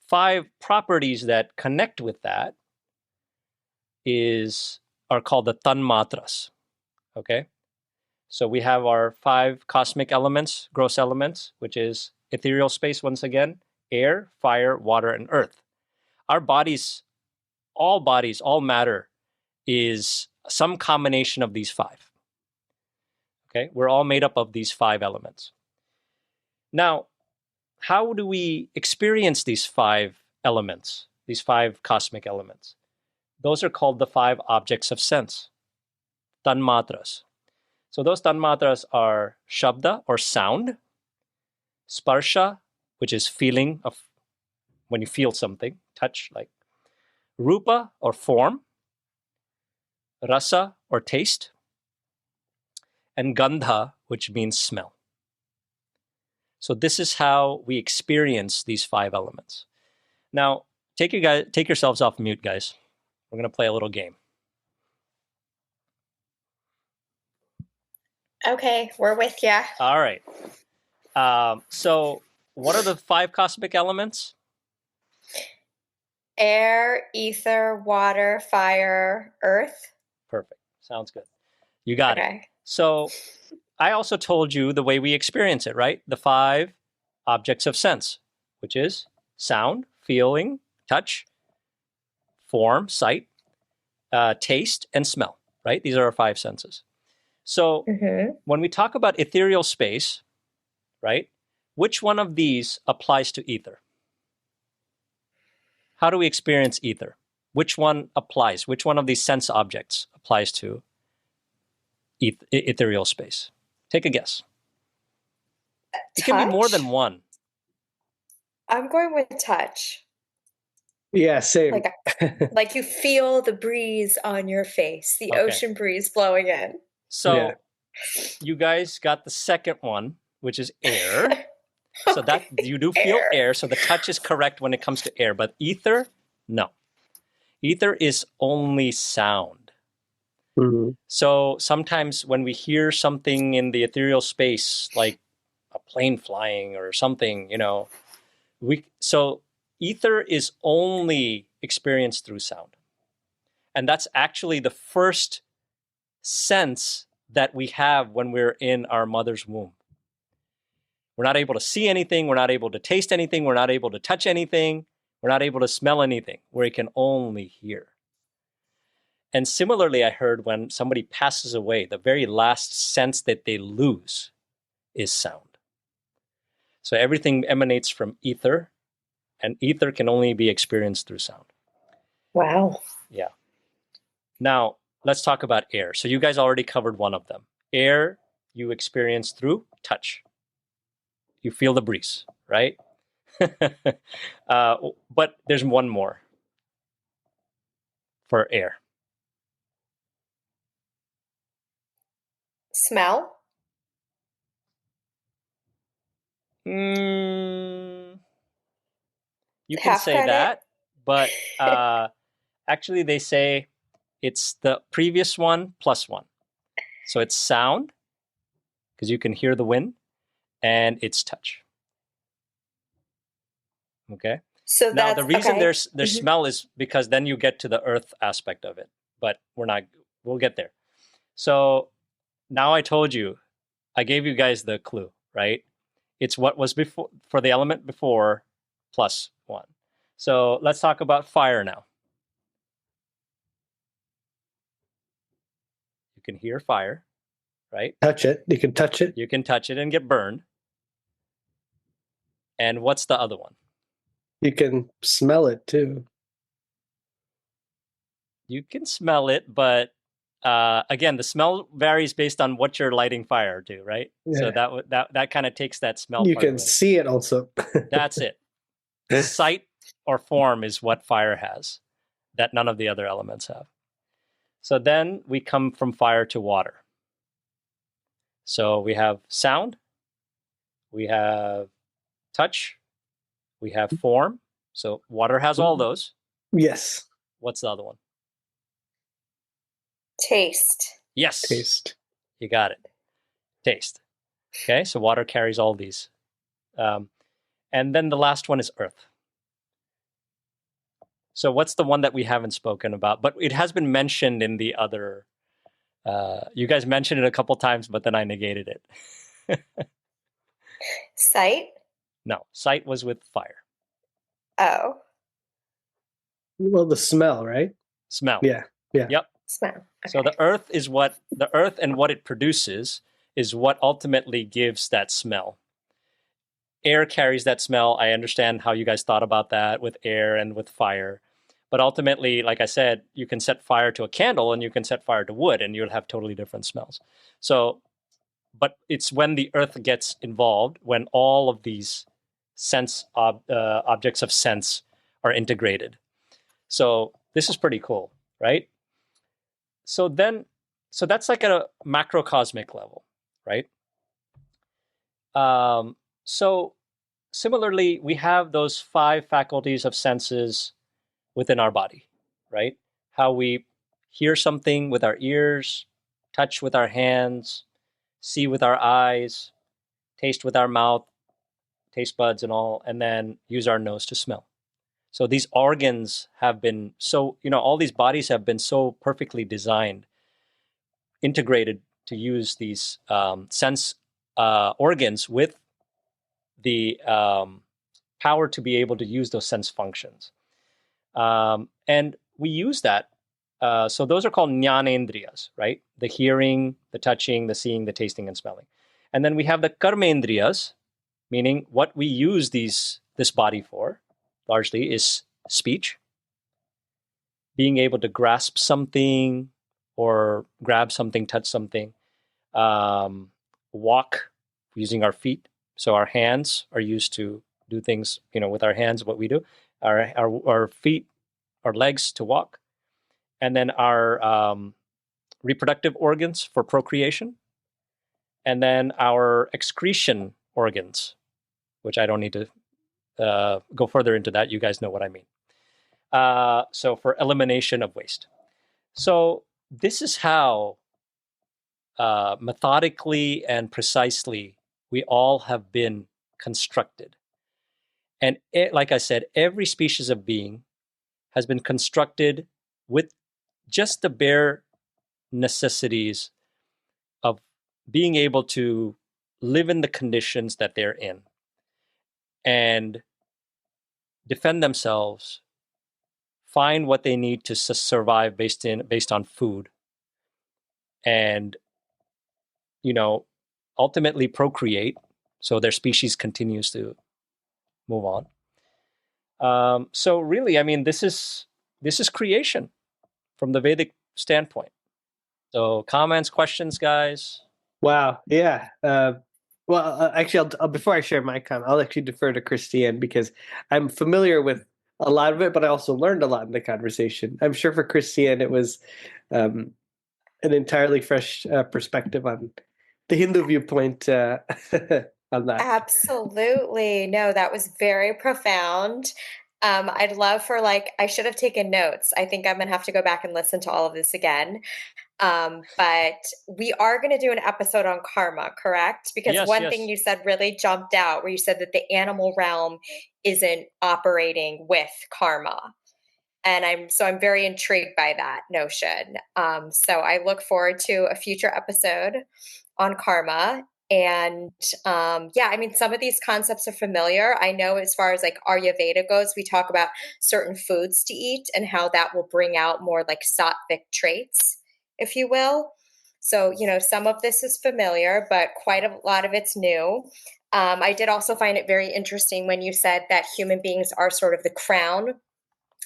5 properties that connect with that are called the tanmatras. Okay? So we have our 5 cosmic elements, gross elements, which is ethereal space once again, air, fire, water, and earth. Our bodies, all matter is some combination of these 5. Okay? We're all made up of these 5 elements. Now, how do we experience these 5 elements, these 5 cosmic elements? Those are called the 5 objects of sense, tanmatras. So those tanmatras are shabda or sound, sparsha, which is feeling of when you feel something, touch, like rupa or form, rasa or taste, and gandha, which means smell. So this is how we experience these 5 elements. Now, take yourselves off mute, guys. We're going to play a little game. Okay, we're with you. All right. So what are the 5 cosmic elements? Air, ether, water, fire, earth. Perfect. Sounds good. You got it. Okay. So I also told you the way we experience it, right? The 5 objects of sense, which is sound, feeling, touch, form, sight, taste, and smell, right? These are our 5 senses. So when we talk about ethereal space, right, which one of these applies to ether? How do we experience ether? Which one applies? Which one of these sense objects applies to ethereal space? Take a guess. It can be more than one. I'm going with touch. Yeah, same. Like you feel the breeze on your face, the ocean breeze blowing in. So you guys got the second one, which is air. So that you do feel air. So the touch is correct when it comes to air, but ether, no. Ether is only sound. So sometimes when we hear something in the ethereal space, like a plane flying or something, so ether is only experienced through sound. And that's actually the first sense that we have when we're in our mother's womb. We're not able to see anything. We're not able to taste anything. We're not able to touch anything. We're not able to smell anything. We can only hear. And similarly, I heard when somebody passes away, the very last sense that they lose is sound. So everything emanates from ether, and ether can only be experienced through sound. Wow. Yeah. Now, let's talk about air. So you guys already covered one of them. Air, you experience through touch. You feel the breeze, right? But there's one more for air. Smell? You can Half say credit? that, but actually they say it's the previous one plus one. So it's sound, because you can hear the wind, and it's touch. Okay? So Now, the reason there's Mm-hmm. smell is because then you get to the earth aspect of it, but we'll get there. So now I told you, I gave you guys the clue, right? It's what was before for the element before plus one. So let's talk about fire now. You can hear fire, right? Touch it. You can touch it. You can touch it and get burned. And what's the other one? You can smell it too. You can smell it, but again, the smell varies based on what you're lighting fire to, right? Yeah. So that kind of takes that smell. You part can away. see it also. That's it. Sight or form is what fire has, that none of the other elements have. So then we come from fire to water. So we have sound, we have touch, we have form. So water has all those. Yes. What's the other one? Taste. Yes. Taste. You got it. Taste. Okay, so water carries all these. And then the last one is earth. So what's the one that we haven't spoken about? But it has been mentioned in the other... you guys mentioned it a couple times, but then I negated it. Sight? No, sight was with fire. Oh. Well, the smell, right? Smell. Yeah. Yep. Smell. Okay. So the earth and what it produces is what ultimately gives that smell. air carries that smell. I understand how you guys thought about that with air and with fire. But ultimately, like I said, you can set fire to a candle and you can set fire to wood and you'll have totally different smells. So, but it's when the earth gets involved, when all of these objects of sense are integrated. So this is pretty cool, right? So that's like at a macrocosmic level, right? So similarly, we have those 5 faculties of senses within our body, right? How we hear something with our ears, touch with our hands, see with our eyes, taste with our mouth, taste buds and all, and then use our nose to smell. So these organs have been so, all these bodies have been so perfectly designed, integrated to use these sense organs with the power to be able to use those sense functions. And we use that. So those are called jnanendriyas, right? The hearing, the touching, the seeing, the tasting, and smelling. And then we have the karmendriyas, meaning what we use this body for, largely, is speech. Being able to grasp something or grab something, touch something. Walk using our feet. So our hands are used to do things, with our hands, what we do. Our feet, our legs to walk. And then our reproductive organs for procreation. And then our excretion organs, which I don't need to go further into that. You guys know what I mean. So for elimination of waste. So this is how methodically and precisely we all have been constructed. And like I said, every species of being has been constructed with just the bare necessities of being able to live in the conditions that they're in and defend themselves, find what they need to survive based on food, and ultimately procreate so their species continues to move on. So really, I mean, this is creation from the Vedic standpoint. So comments, questions, guys? Wow. Yeah. Actually, before I share my comment, I'll actually defer to Kristianne because I'm familiar with a lot of it, but I also learned a lot in the conversation. I'm sure for Kristianne, it was an entirely fresh perspective on the Hindu viewpoint on that. Absolutely. No, that was very profound. I'd love for I should have taken notes. I think I'm going to have to go back and listen to all of this again. But we are going to do an episode on karma, correct? Because Yes, one thing you said really jumped out where you said that the animal realm isn't operating with karma. And I'm very intrigued by that notion. So I look forward to a future episode on karma. And I mean, some of these concepts are familiar. I know as far as Ayurveda goes, we talk about certain foods to eat and how that will bring out more sattvic traits, if you will. So, some of this is familiar, but quite a lot of it's new. I did also find it very interesting when you said that human beings are sort of the crown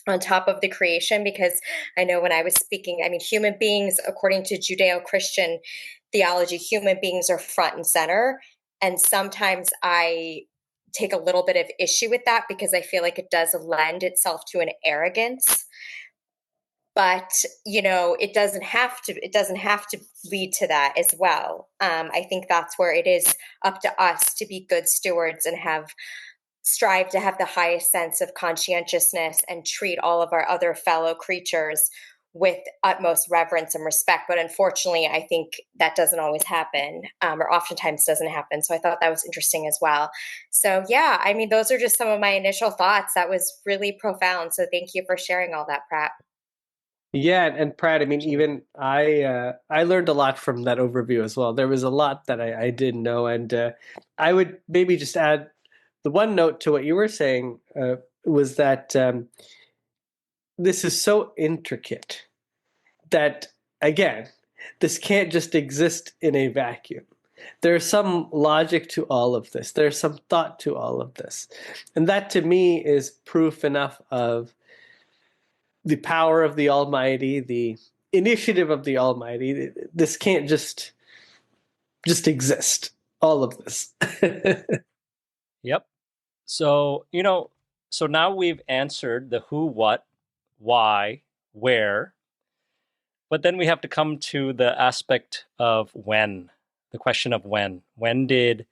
on top of the creation, because I know when I was speaking, I mean, human beings, according to Judeo-Christian theology, human beings are front and center. And sometimes I take a little bit of issue with that because I feel like it does lend itself to an arrogance. But, it doesn't have to lead to that as well. I think that's where it is up to us to be good stewards and strive to have the highest sense of conscientiousness and treat all of our other fellow creatures with utmost reverence and respect. But unfortunately, I think that doesn't always happen, or oftentimes doesn't happen. So I thought that was interesting as well. So yeah, I mean, those are just some of my initial thoughts. That was really profound. So thank you for sharing all that, Prat. Yeah, and Pratt, I mean, even I learned a lot from that overview as well. There was a lot that I didn't know, and I would maybe just add the one note to what you were saying was that this is so intricate that, again, this can't just exist in a vacuum. There's some logic to all of this. There's some thought to all of this. And that to me is proof enough of the power of the Almighty, the initiative of the Almighty. This can't just exist, all of this. Yep. So, so now we've answered the who, what, why, where, but then we have to come to the aspect of when, the question of when. When did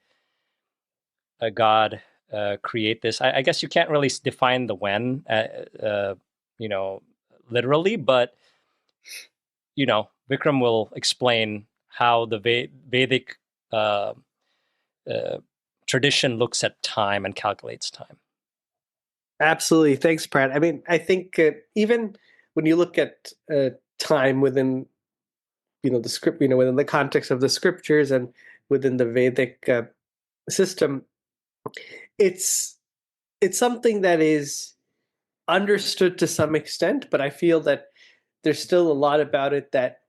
a God create this? I guess you can't really define the when, literally, but, Vikram will explain how the Vedic tradition looks at time and calculates time. Absolutely. Thanks, Pratt. I mean, I think even when you look at time within, the script, within the context of the scriptures and within the Vedic system, it's something that is understood to some extent, but I feel that there's still a lot about it that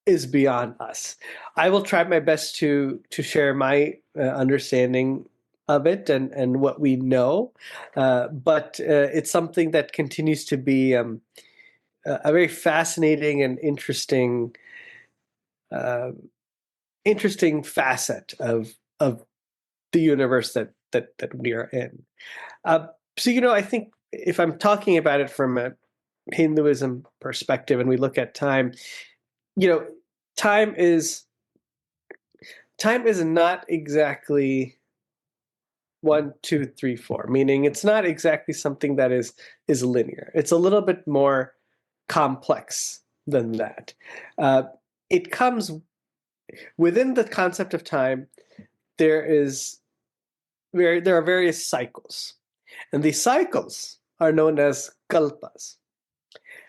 is beyond us. I will try my best to share my understanding of it and what we know, but it's something that continues to be a very fascinating and interesting facet of the universe that we are in. So I think if I'm talking about it from a Hinduism perspective, and we look at time, time is not exactly 1, 2, 3, 4. Meaning, it's not exactly something that is linear. It's a little bit more complex than that. It comes within the concept of time. There are various cycles, and these cycles are known as kalpas.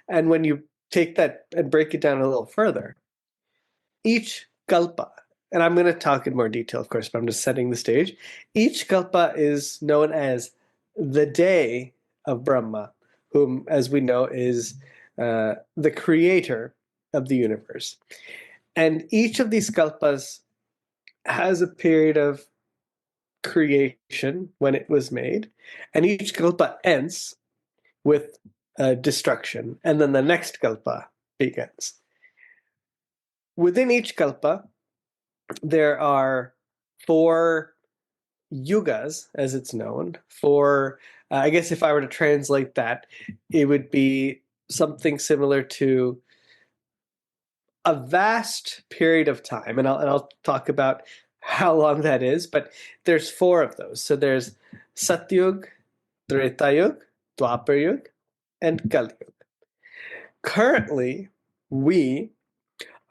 And when you take that and break it down a little further, each kalpa, and I'm going to talk in more detail, of course, but I'm just setting the stage. Each kalpa is known as the day of Brahma, whom, as we know, is the creator of the universe. And each of these kalpas has a period of creation when it was made, and each kalpa ends with destruction, and then the next kalpa begins. Within each kalpa, there are 4 yugas, as it's known. I guess if I were to translate that, it would be something similar to a vast period of time, and I'll talk about how long that is, but there's 4 of those. So there's Satyug, Treta Yug, Dwapar Yug, and Kali Yug. Currently, we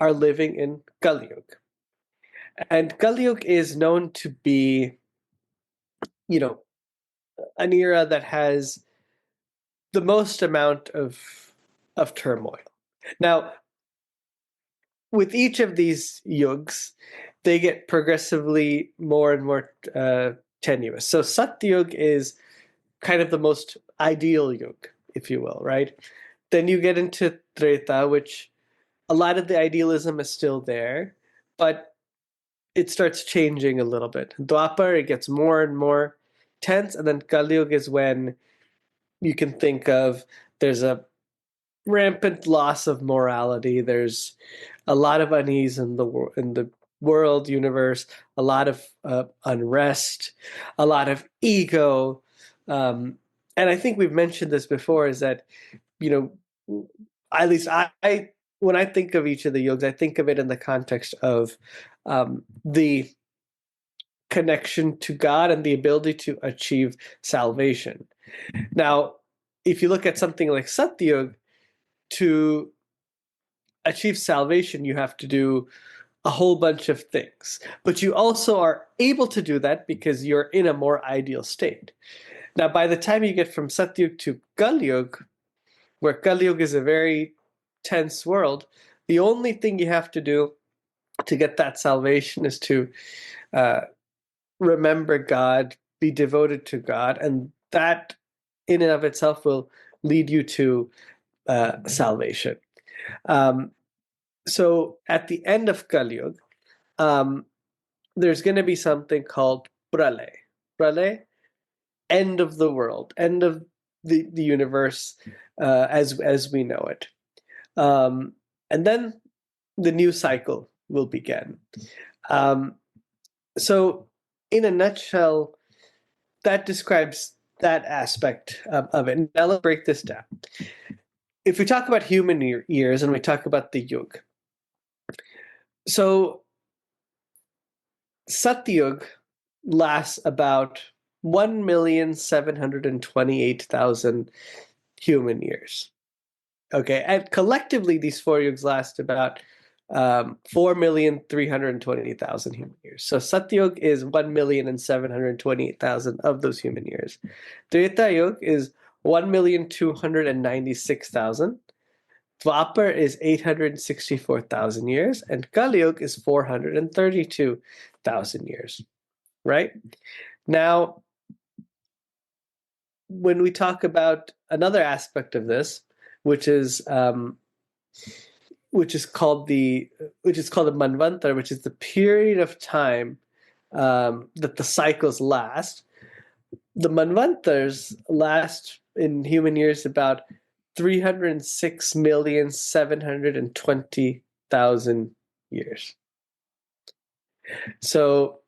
are living in Kali Yug. And Kali Yug is known to be, an era that has the most amount of turmoil. Now, with each of these yugs, they get progressively more and more tenuous. So Satyug is kind of the most ideal yug, if you will, right? Then you get into Treta, which a lot of the idealism is still there, but it starts changing a little bit. Dwapar, it gets more and more tense, and then Kali Yuga is when you can think of there's a rampant loss of morality. There's a lot of unease in the world universe, a lot of unrest, a lot of ego, and I think we've mentioned this before. Is that at least I when I think of each of the yugas, I think of it in the context of the connection to God and the ability to achieve salvation. Now, if you look at something like Satyug, to achieve salvation, you have to do a whole bunch of things. But you also are able to do that because you're in a more ideal state. Now, by the time you get from Satyug to Kali Yuga, where Kali Yuga is a very tense world, the only thing you have to do to get that salvation is to remember God, be devoted to God, and that in and of itself will lead you to salvation. So at the end of Kali Yuga, there's going to be something called pralay. Pralay, end of the world, end of the universe as we know it. And then the new cycle will begin. So in a nutshell, that describes that aspect of it. Now let's break this down. If we talk about human years and we talk about the Yuga, so Satyug lasts about 1,728,000 human years. Okay, and collectively these 4 yugas last about 4,320,000 human years. So Satyug is 1,728,000 of those human years. Treta Yuga is 1,296,000. Dwapar is 864,000 years, and Kali Yuga is 432,000 years. Right? Now, when we talk about another aspect of this, which is called the Manvantar, which is the period of time that the cycles last. The Manvantars last in human years about 306,720,000 years. So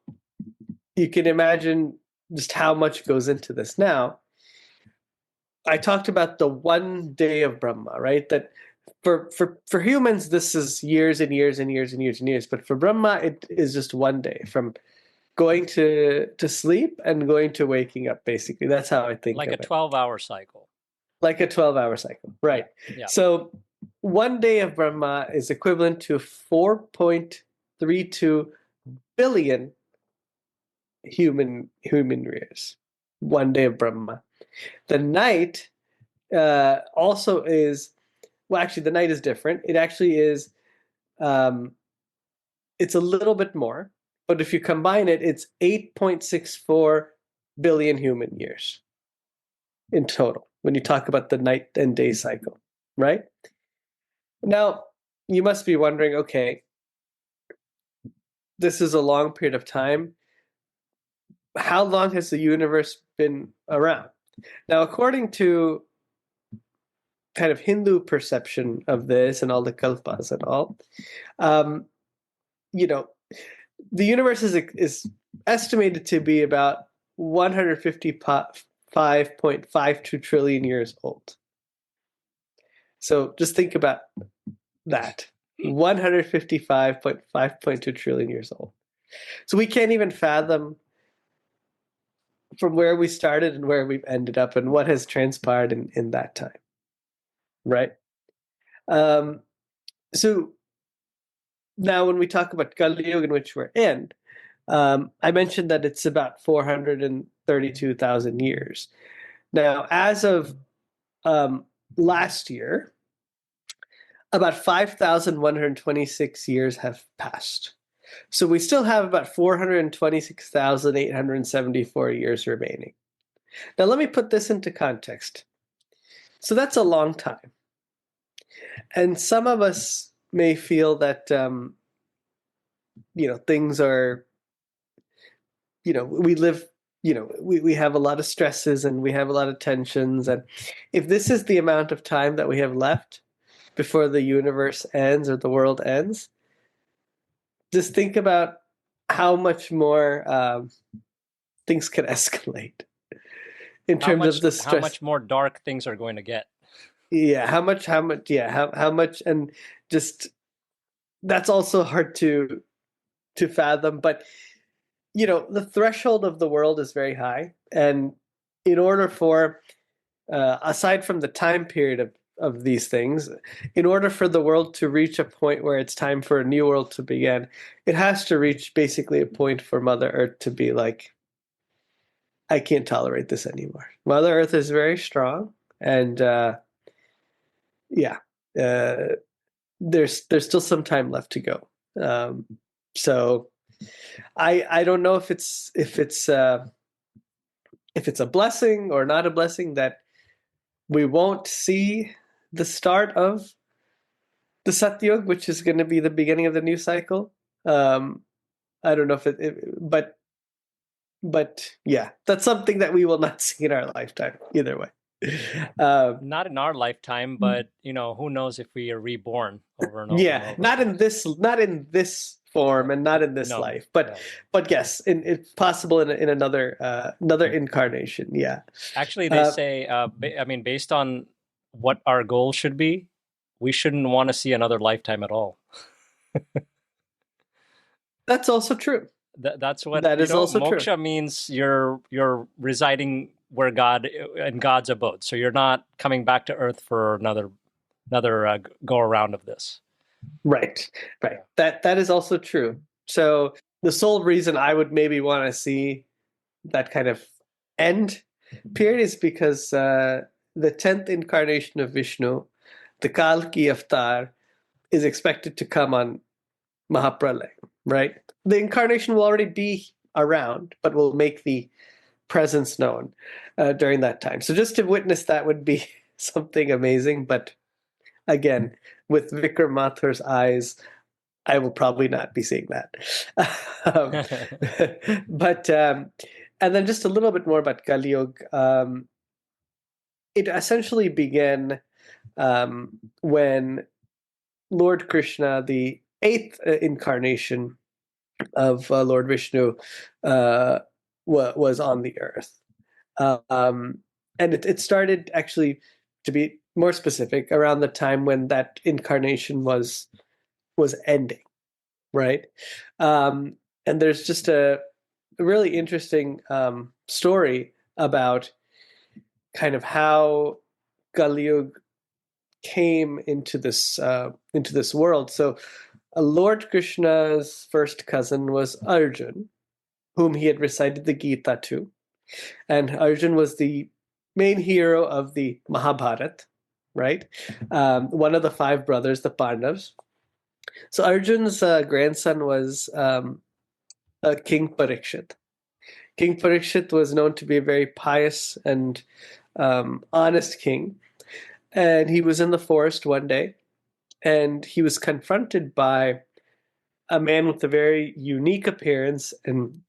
you can imagine just how much goes into this. Now, I talked about the one day of Brahma, right? That for humans, this is years and years and years and years and years. But for Brahma, it is just one day from going to sleep and going to waking up, basically. That's how I think like of a 12-hour cycle. Like a 12-hour cycle, right. Yeah. So one day of Brahma is equivalent to 4.32 billion human years. One day of Brahma. The night also is, well, actually, the night is different. It actually is, it's a little bit more, but if you combine it, it's 8.64 billion human years in total when you talk about the night and day cycle, right? Now, you must be wondering, okay, this is a long period of time. How long has the universe been around? Now, according to kind of Hindu perception of this and all the kalpas and all, the universe is estimated to be about 155.52 trillion years old. So just think about that. 155.5.2 trillion years old. So we can't even fathom from where we started and where we've ended up and what has transpired in that time. Right? So now when we talk about Kali Yuga, in which we're in, I mentioned that it's about 432,000 years. Now, as of last year, about 5,126 years have passed. So we still have about 426,874 years remaining. Now, let me put this into context. So that's a long time. And some of us may feel that, things are, we live, we have a lot of stresses and we have a lot of tensions. And if this is the amount of time that we have left before the universe ends or the world ends, just think about how much more things can escalate in terms of the stress. How much more dark things are going to get. Yeah, how much, and just, that's also hard to fathom. But, the threshold of the world is very high. And in order for, aside from the time period of these things, in order for the world to reach a point where it's time for a new world to begin, it has to reach basically a point for Mother Earth to be like, I can't tolerate this anymore. Mother Earth is very strong, and there's still some time left to go. So I don't know if it's a blessing or not a blessing that we won't see the start of the Satyug, which is going to be the beginning of the new cycle. I don't know if but yeah, that's something that we will not see in our lifetime either way. Not in our lifetime, but who knows if we are reborn over and over. Yeah, and over not again. in this form and not in this No, life, but no. but yes, it's possible in another another incarnation. Yeah. Actually, they say, based on what our goal should be, we shouldn't want to see another lifetime at all. That's also true. That's what That is also true. moksha means. You're residing where God in God's abode, so you're not coming back to Earth for another go around of this. Right. That is also true. So the sole reason I would maybe want to see that kind of end period is because the 10th incarnation of Vishnu, the Kalki avatar, is expected to come on Mahapralaya, right? The incarnation will already be around, but will make the presence known during that time. So just to witness that would be something amazing. But again, with Vikram Mathur's eyes, I will probably not be seeing that. And then just a little bit more about Kali Yuga. It essentially began when Lord Krishna, the 8th incarnation of Lord Vishnu, was on the earth. And it started, actually, to be more specific, around the time when that incarnation was ending, right? And there's just a really interesting story about kind of how Kali Yuga came into this world. So Lord Krishna's first cousin was Arjun, whom he had recited the Gita to. And Arjun was the main hero of the Mahabharata, right? One of the 5 brothers, the Pandavas. So Arjun's grandson was King Parikshit. King Parikshit was known to be a very pious and honest king. And he was in the forest one day, and he was confronted by a man with a very unique appearance and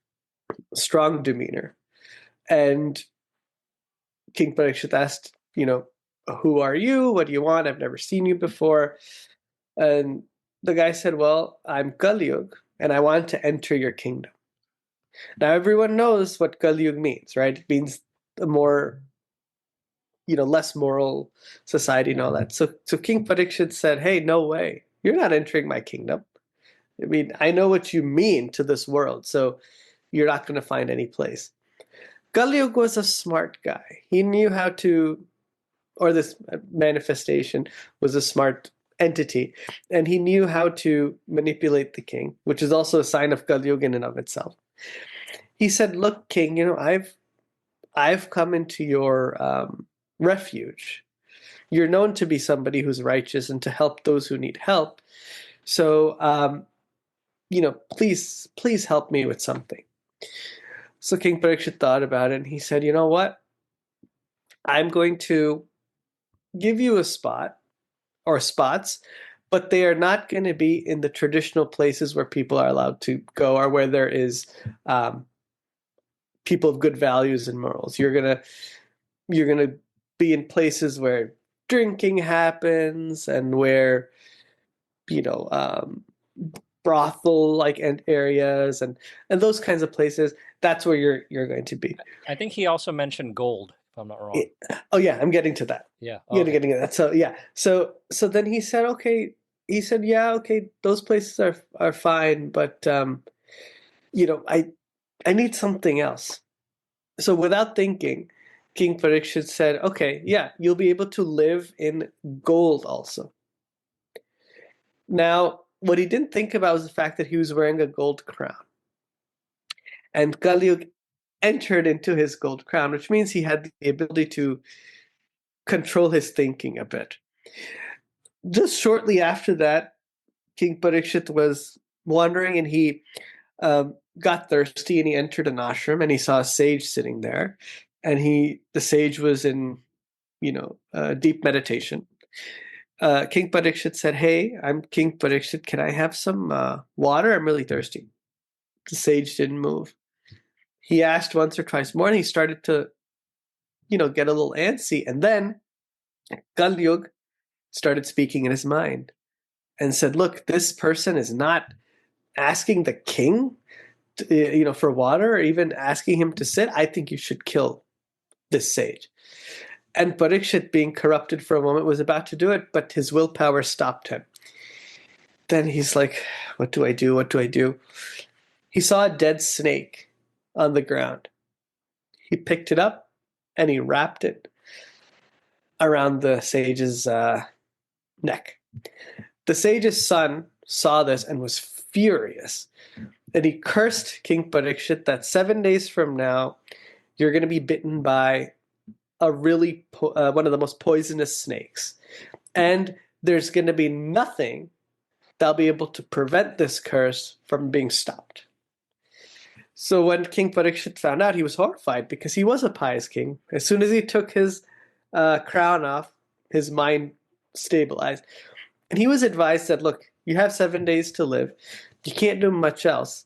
strong demeanor. And King Parikshit asked, who are you? What do you want? I've never seen you before. And the guy said, well, I'm Kali Yuga, and I want to enter your kingdom. Now, everyone knows what Kali Yuga means, right? It means a more, less moral society and all that. So King Parikshit said, hey, no way. You're not entering my kingdom. I mean, I know what you mean to this world, so you're not going to find any place. Kali Yuga was a smart guy. He knew how to, or this manifestation was a smart entity, and he knew how to manipulate the king, which is also a sign of Kali Yuga in and of itself. He said, look, king, I've come into your refuge. You're known to be somebody who's righteous and to help those who need help. So, please help me with something. So King Parikshit thought about it, and he said, you know what? I'm going to give you a spot or spots, but they are not going to be in the traditional places where people are allowed to go or where there is people of good values and morals. You're gonna be in places where drinking happens and where brothel like areas and those kinds of places. That's where you're going to be. I think he also mentioned gold, if I'm not wrong. Oh yeah, I'm getting to that. Yeah. Okay. Getting to that. So yeah. So then he said, okay. He said, yeah, okay, those places are fine, but I need something else. So without thinking, King Parikshit said, okay, yeah, you'll be able to live in gold also. Now, what he didn't think about was the fact that he was wearing a gold crown. And Kali Yuga entered into his gold crown, which means he had the ability to control his thinking a bit. Just shortly after that, King Parikshit was wandering, and he got thirsty, and he entered an ashram, and he saw a sage sitting there, and the sage was in deep meditation. King Parikshit said, hey, I'm King Parikshit, can I have some water? I'm really thirsty. The sage didn't move. He asked once or twice more, and he started to, get a little antsy. And then Kal Yuga started speaking in his mind and said, look, this person is not asking the king for water, or even asking him to sit. I think you should kill this sage. And Parikshit, being corrupted for a moment, was about to do it, but his willpower stopped him. Then he's like, what do I do? What do I do? He saw a dead snake on the ground. He picked it up and he wrapped it around the sage's neck. The sage's son saw this and was furious. And he cursed King Parikshit that 7 days from now, you're going to be bitten by a really one of the most poisonous snakes. And there's going to be nothing that'll be able to prevent this curse from being stopped. So when King Parikshit found out, he was horrified because he was a pious king. As soon as he took his crown off, his mind stabilized. And he was advised that, look, you have 7 days to live. You can't do much else.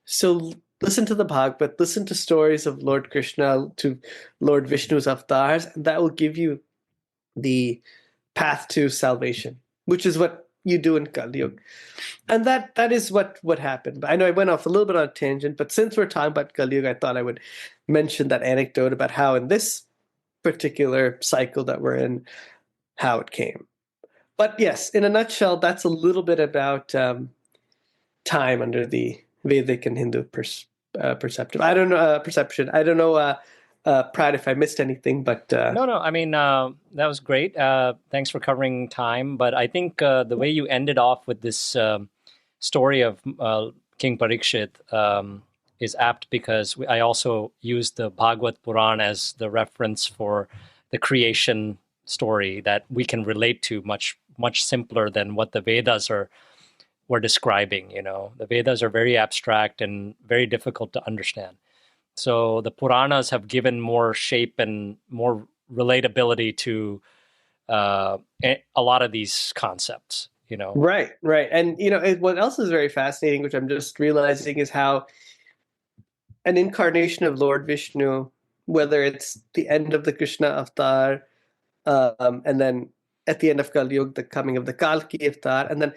So listen to the Bhagavad, listen to stories of Lord Krishna, to Lord Vishnu's avatars, and that will give you the path to salvation, which is what you do in Kal Yuga. And that is what happened. I know I went off a little bit on a tangent, but since we're talking about Kal Yuga, I thought I would mention that anecdote about how in this particular cycle that we're in, how it came. But yes, in a nutshell, that's a little bit about time under the Vedic and Hindu perception. I don't know, Prad, if I missed anything, but No. I mean, that was great. Thanks for covering time. But I think the way you ended off with this story of King Parikshit is apt, because I also used the Bhagavad Puran as the reference for the creation story that we can relate to much simpler than what the Vedas were describing. The Vedas are very abstract and very difficult to understand. So the Puranas have given more shape and more relatability to a lot of these concepts, Right. And, what else is very fascinating, which I'm just realizing, is how an incarnation of Lord Vishnu, whether it's the end of the Krishna avatar, and then at the end of Kal Yuga, the coming of the Kalki avatar, and then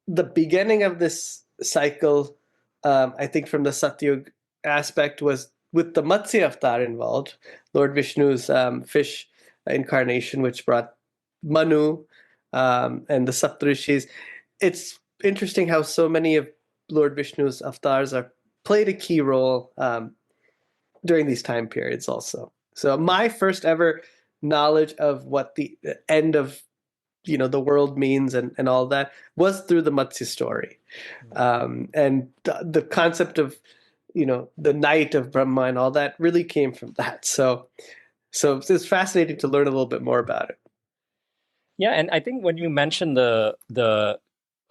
the beginning of this cycle, I think from the Satyug aspect, was with the Matsya avatar involved, Lord Vishnu's fish incarnation, which brought Manu and the Saptarishis. It's interesting how so many of Lord Vishnu's avatars played a key role during these time periods also. So my first ever knowledge of what the end of the world means and all that was through the Matsya story. And the concept of the night of Brahma and all that really came from that. So it's fascinating to learn a little bit more about it. Yeah, and I think when you mentioned the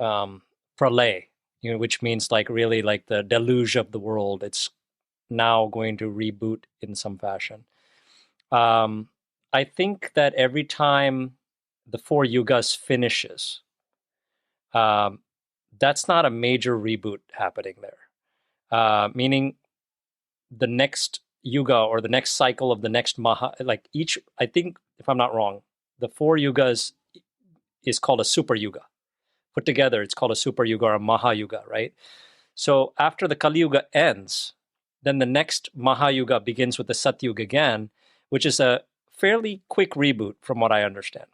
pralay, which means really like the deluge of the world, it's now going to reboot in some fashion. I think that every time the 4 yugas finishes, that's not a major reboot happening there. Meaning the next yuga or the next cycle of the next maha, I think, if I'm not wrong, the 4 yugas is called a super yuga. Put together, it's called a super yuga or a maha yuga, right? So after the Kali Yuga ends, then the next maha yuga begins with the Satyuga again, which is a fairly quick reboot from what I understand.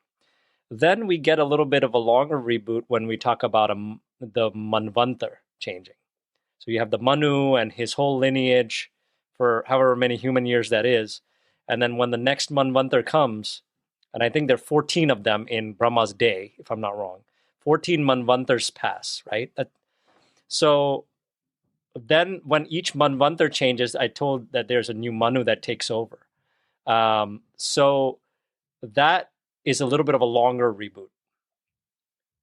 Then we get a little bit of a longer reboot when we talk about the Manvantar changing. So you have the Manu and his whole lineage for however many human years that is. And then when the next Manvantar comes, and I think there are 14 of them in Brahma's day, if I'm not wrong, 14 Manvantars pass, right? So then when each Manvantar changes, I told that there's a new Manu that takes over. So that is a little bit of a longer reboot,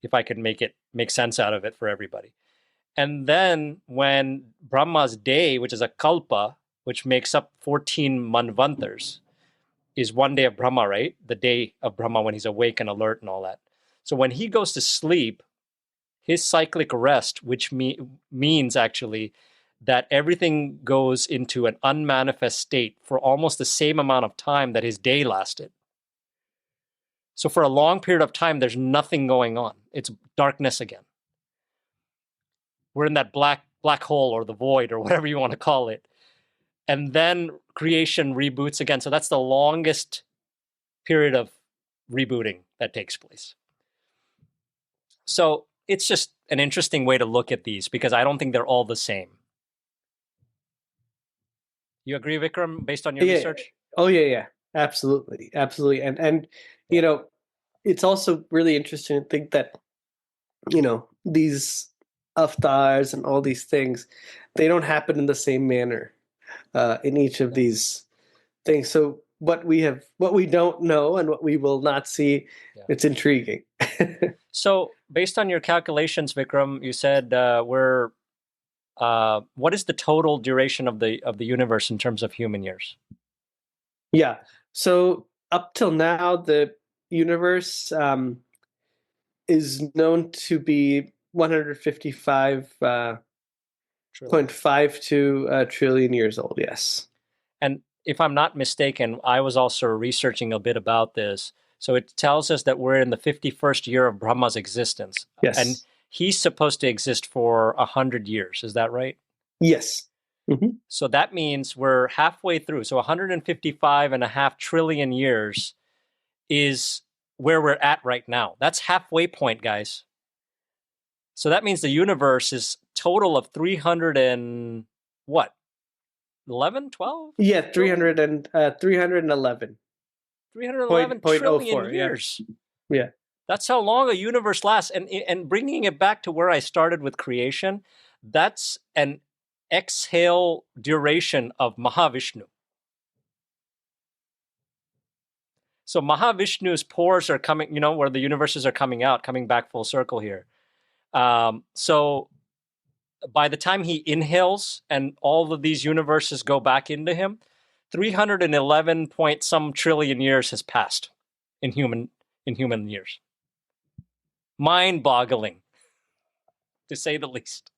if I can make sense out of it for everybody. And then when Brahma's day, which is a kalpa, which makes up 14 manvantars, is one day of Brahma, right? The day of Brahma when he's awake and alert and all that. So when he goes to sleep, his cyclic rest, which means actually that everything goes into an unmanifest state for almost the same amount of time that his day lasted. So for a long period of time, there's nothing going on. It's darkness again. We're in that black hole or the void or whatever you want to call it. And then creation reboots again. So that's the longest period of rebooting that takes place. So it's just an interesting way to look at these because I don't think they're all the same. You agree, Vikram, based on your research? Oh, yeah. Absolutely. And you know, it's also really interesting to think that, you know, these avatars and all these things, they don't happen in the same manner in each of these things. So what we don't know and what we will not see, it's intriguing. So based on your calculations, Vikram, you said what is the total duration of the universe in terms of human years? Yeah. So up till now, the universe is known to be 155.52 trillion years old. Yes. And if I'm not mistaken, I was also researching a bit about this. So it tells us that we're in the 51st year of Brahma's existence. Yes. And he's supposed to exist for 100 years. Is that right? Yes. Mm-hmm. So that means we're halfway through. So 155.5 trillion years is where we're at right now. That's halfway point, guys. So that means the universe is total of 300 and what? 11, 12? Yeah, 311. 311 trillion years. Yeah. That's how long a universe lasts. And bringing it back to where I started with creation, that's an exhale duration of Mahavishnu. So Mahavishnu's pores are coming, you know, where the universes are coming out, coming back full circle here. So by the time he inhales and all of these universes go back into him, 311 point some trillion years has passed in human years. Mind-boggling, to say the least.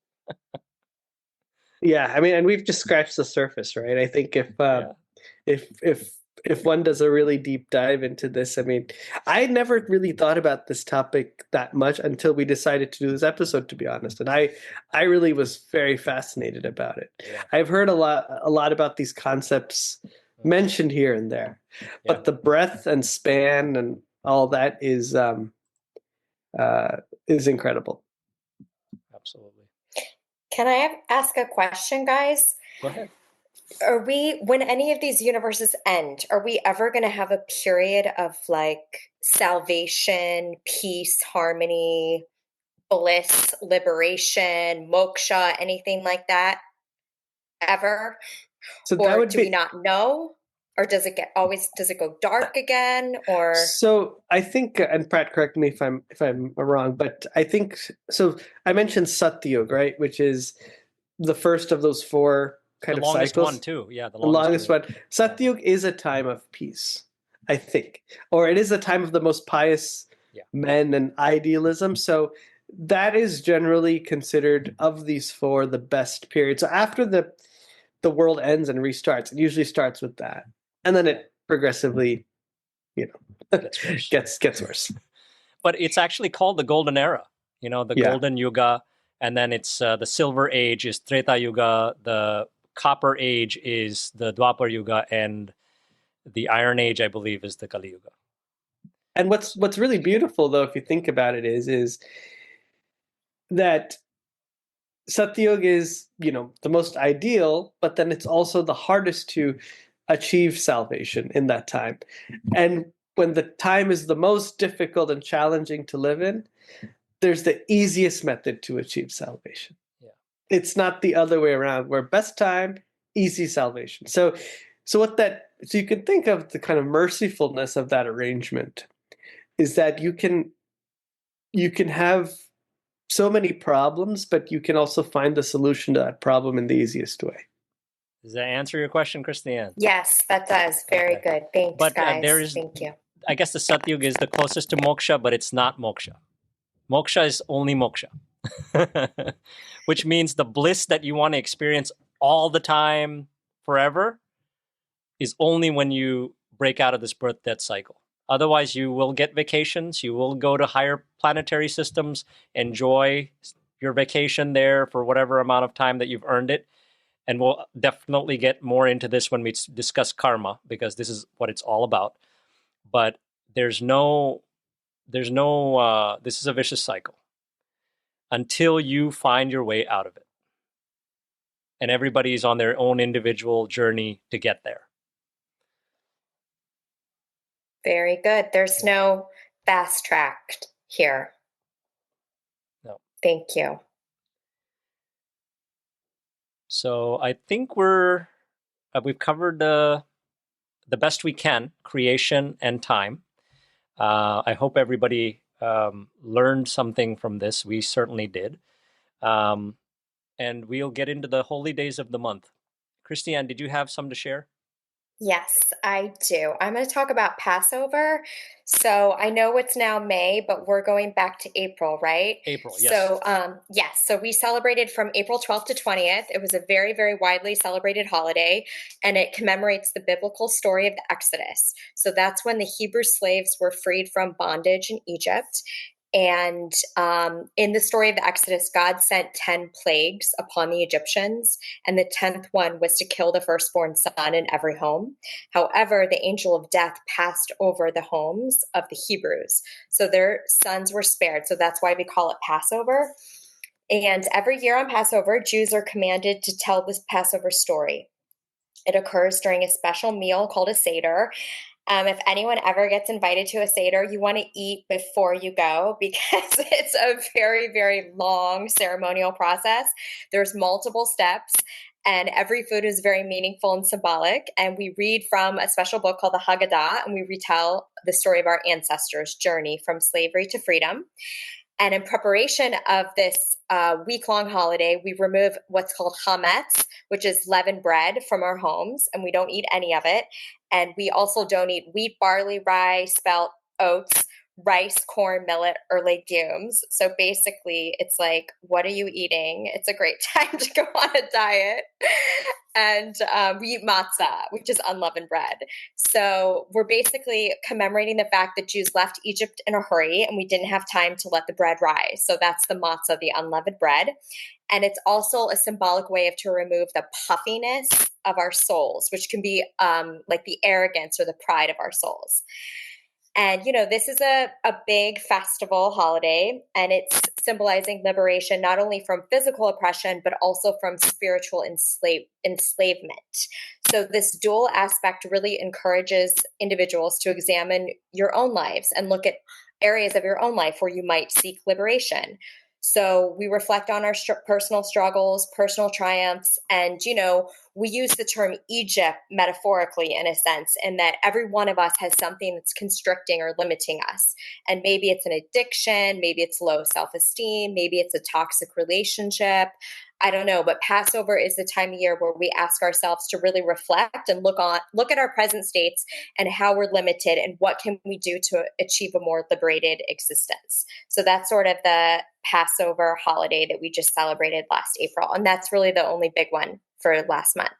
Yeah, I mean, and we've just scratched the surface, right? I think if one does a really deep dive into this, I mean, I never really thought about this topic that much until we decided to do this episode, to be honest. And I really was very fascinated about it. Yeah. I've heard a lot about these concepts mentioned here and there, but the breadth and span and all that is incredible. Absolutely. Can I ask a question, guys? Go ahead. When any of these universes end, are we ever going to have a period of like salvation, peace, harmony, bliss, liberation, moksha, anything like that? Ever? So or that would do we not know? Or does it go dark again? Or so I think, and Pratt, correct me if I'm wrong, but I think so. I mentioned Satyug, right, which is the first of those four kind of cycles. The longest one too. Yeah, the longest one. Satyug is a time of peace, I think, or it is a time of the most pious men and idealism. So that is generally considered, of these four, the best period. So after the world ends and restarts, it usually starts with that. And then it progressively, gets worse. But it's actually called the Golden Era, the Golden Yuga. And then it's the Silver Age is Treta Yuga. The Copper Age is the Dwapar Yuga. And the Iron Age, I believe, is the Kali Yuga. And what's really beautiful, though, if you think about it, is that Satyug is, the most ideal, but then it's also the hardest to achieve salvation in that time. And when the time is the most difficult and challenging to live in, there's the easiest method to achieve salvation. Yeah. It's not the other way around, where best time, easy salvation. So you can think of the kind of mercifulness of that arrangement is that you can have so many problems, but you can also find the solution to that problem in the easiest way. Does that answer your question, Kristianne? Yes, that does. Very good. Thanks, guys. Thank you. I guess the Satyug is the closest to moksha, but it's not moksha. Moksha is only moksha. Which means the bliss that you want to experience all the time, forever, is only when you break out of this birth-death cycle. Otherwise, you will get vacations. You will go to higher planetary systems, enjoy your vacation there for whatever amount of time that you've earned it. And we'll definitely get more into this when we discuss karma, because this is what it's all about. But this is a vicious cycle until you find your way out of it. And everybody's on their own individual journey to get there. Very good. There's no fast track here. No. Thank you. So I think we've covered the best we can, creation and time. I hope everybody learned something from this. We certainly did. And we'll get into the holy days of the month. Kristianne, did you have some to share? Yes, I do. I'm going to talk about Passover. So I know it's now May, but we're going back to April, right? April, yes. So, yes. So we celebrated from April 12th to 20th. It was a very, very widely celebrated holiday, and it commemorates the biblical story of the Exodus. So that's when the Hebrew slaves were freed from bondage in Egypt. And in the story of the Exodus, God sent 10 plagues upon the Egyptians, and the 10th one was to kill the firstborn son in every home. However, the angel of death passed over the homes of the Hebrews, so their sons were spared. So that's why we call it Passover. And every year on Passover, Jews are commanded to tell this Passover story. It occurs during a special meal called a Seder. If anyone ever gets invited to a Seder, you want to eat before you go, because it's a very, very long ceremonial process. There's multiple steps, and every food is very meaningful and symbolic. And we read from a special book called the Haggadah, and we retell the story of our ancestors' journey from slavery to freedom. And in preparation of this week-long holiday, we remove what's called chametz, which is leavened bread, from our homes, and we don't eat any of it. And we also don't eat wheat, barley, rye, spelt, oats, rice, corn, millet, or legumes. So basically, it's like, what are you eating? It's a great time to go on a diet. And we eat matzah, which is unleavened bread. So we're basically commemorating the fact that Jews left Egypt in a hurry, and we didn't have time to let the bread rise. So that's the matzah, the unleavened bread. And it's also a symbolic way to remove the puffiness of our souls, which can be like the arrogance or the pride of our souls. And, this is a big festival holiday, and it's symbolizing liberation, not only from physical oppression, but also from spiritual enslavement. So this dual aspect really encourages individuals to examine your own lives and look at areas of your own life where you might seek liberation. So we reflect on our personal struggles, personal triumphs, and, we use the term Egypt metaphorically, in a sense, in that every one of us has something that's constricting or limiting us. And maybe it's an addiction, maybe it's low self-esteem, maybe it's a toxic relationship. I don't know, but Passover is the time of year where we ask ourselves to really reflect and look at our present states and how we're limited and what can we do to achieve a more liberated existence. So that's sort of the Passover holiday that we just celebrated last April. And that's really the only big one for last month.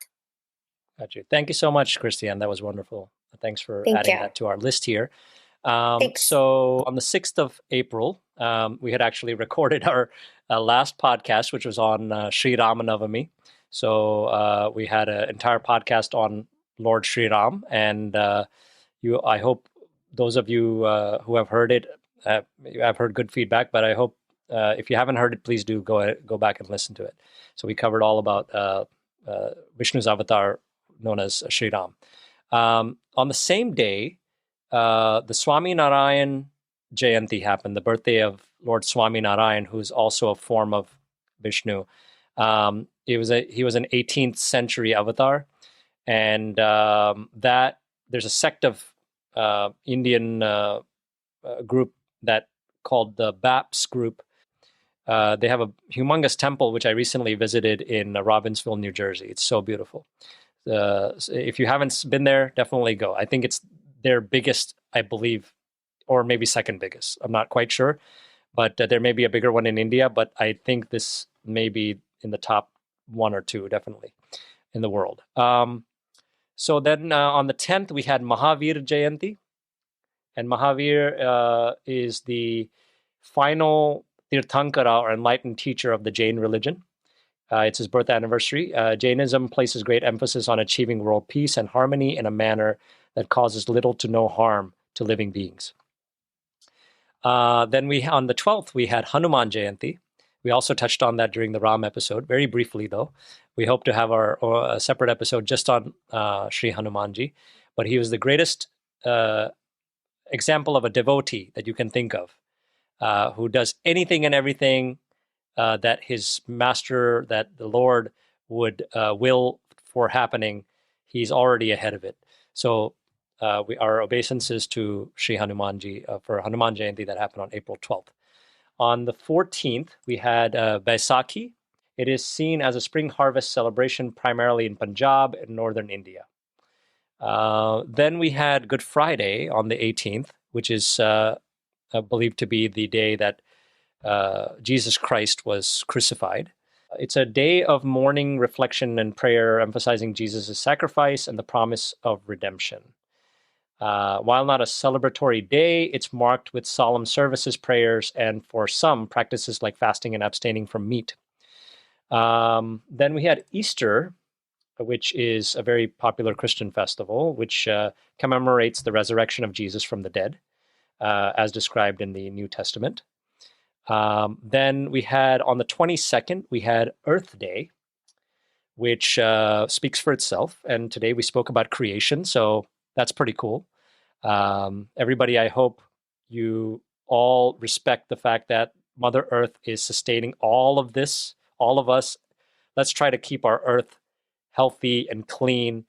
Got you. Thank you so much, Kristianne. That was wonderful. Thanks for adding that to our list here. So on the 6th of April, we had actually recorded our last podcast, which was on Sri Ramanavami. So we had an entire podcast on Lord Sri Ram, and I hope those of you who have heard it, have heard good feedback. But I hope if you haven't heard it, please do go back and listen to it. So we covered all about Vishnu's avatar known as Sri Ram. On the same day, the Swami Narayan Jayanti happened, the birthday of Lord Swami Narayan, who's also a form of Vishnu. He was an 18th century avatar, and that there's a sect of Indian group that called the BAPS group. They have a humongous temple, which I recently visited in Robbinsville, New Jersey. It's so beautiful. If you haven't been there, definitely go. I think it's their biggest, I believe, or maybe second biggest. I'm not quite sure. but there may be a bigger one in India, but I think this may be in the top 1 or 2, definitely, in the world. So then on the 10th, we had Mahavir Jayanti. And Mahavir is the final Tirthankara or enlightened teacher of the Jain religion. It's his birth anniversary. Jainism places great emphasis on achieving world peace and harmony in a manner that causes little to no harm to living beings. Then on the 12th, we had Hanuman Jayanti. We also touched on that during the Ram episode, very briefly though. We hope to have a separate episode just on Sri Hanumanji. But he was the greatest example of a devotee that you can think of, who does anything and everything that his master, that the Lord would will for happening. He's already ahead of it. So our obeisances to Sri Hanumanji for Hanuman Jayanti that happened on April 12th. On the 14th, we had Baisakhi. It is seen as a spring harvest celebration primarily in Punjab and northern India. Then we had Good Friday on the 18th, which is believed to be the day that Jesus Christ was crucified. It's a day of mourning, reflection, and prayer, emphasizing Jesus' sacrifice and the promise of redemption. While not a celebratory day, it's marked with solemn services, prayers, and for some, practices like fasting and abstaining from meat. Then we had Easter, which is a very popular Christian festival, which commemorates the resurrection of Jesus from the dead, as described in the New Testament. Then we had, on the 22nd, we had Earth Day, which speaks for itself. And today we spoke about creation, so that's pretty cool. Everybody, I hope you all respect the fact that Mother Earth is sustaining all of this, all of us. Let's try to keep our Earth healthy and clean,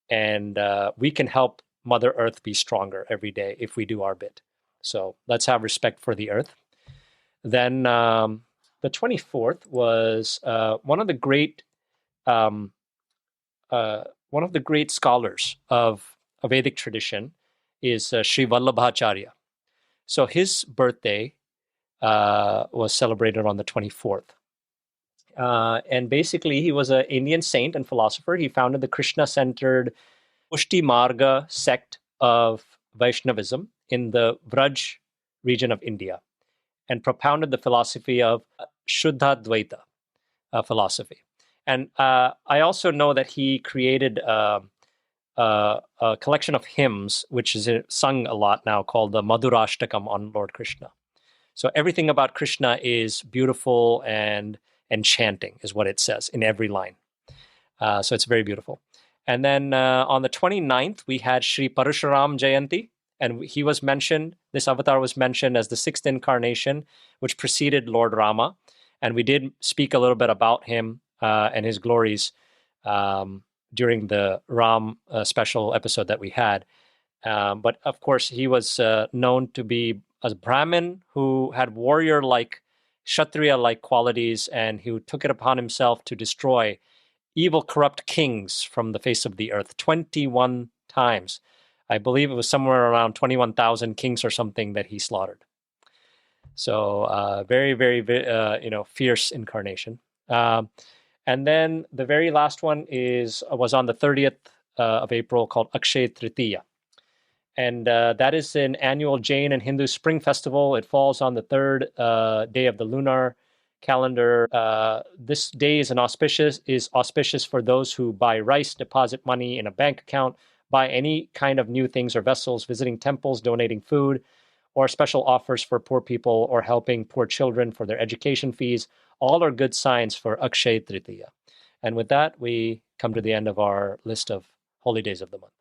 and we can help Mother Earth be stronger every day if we do our bit. So let's have respect for the Earth. Then the 24th was one of the great scholars of a Vedic tradition is Sri Vallabhacharya. So his birthday was celebrated on the 24th. And basically, he was an Indian saint and philosopher. He founded the Krishna-centered Pushti Marga sect of Vaishnavism in the Vraj region of India and propounded the philosophy of Shuddha Dvaita philosophy. And I also know that he created a collection of hymns, which is sung a lot now, called the Madhurashtakam on Lord Krishna. So everything about Krishna is beautiful and enchanting, is what it says in every line. So it's very beautiful. And then on the 29th, we had Sri Parashuram Jayanti, and he was mentioned, this avatar was mentioned as the 6th incarnation, which preceded Lord Rama. And we did speak a little bit about him and his glories during the Ram special episode that we had. But of course, he was known to be a Brahmin who had warrior-like, Kshatriya-like qualities, and who took it upon himself to destroy evil, corrupt kings from the face of the earth 21 times. I believe it was somewhere around 21,000 kings or something that he slaughtered. So very, very, fierce incarnation. And then the very last one was on the 30th of April, called Akshay Tritiya. And that is an annual Jain and Hindu spring festival. It falls on the 3rd day of the lunar calendar. This day is auspicious for those who buy rice, deposit money in a bank account, buy any kind of new things or vessels, visiting temples, donating food, or special offers for poor people, or helping poor children for their education fees. All are good signs for Akshay Tritiya. And with that, we come to the end of our list of holy days of the month.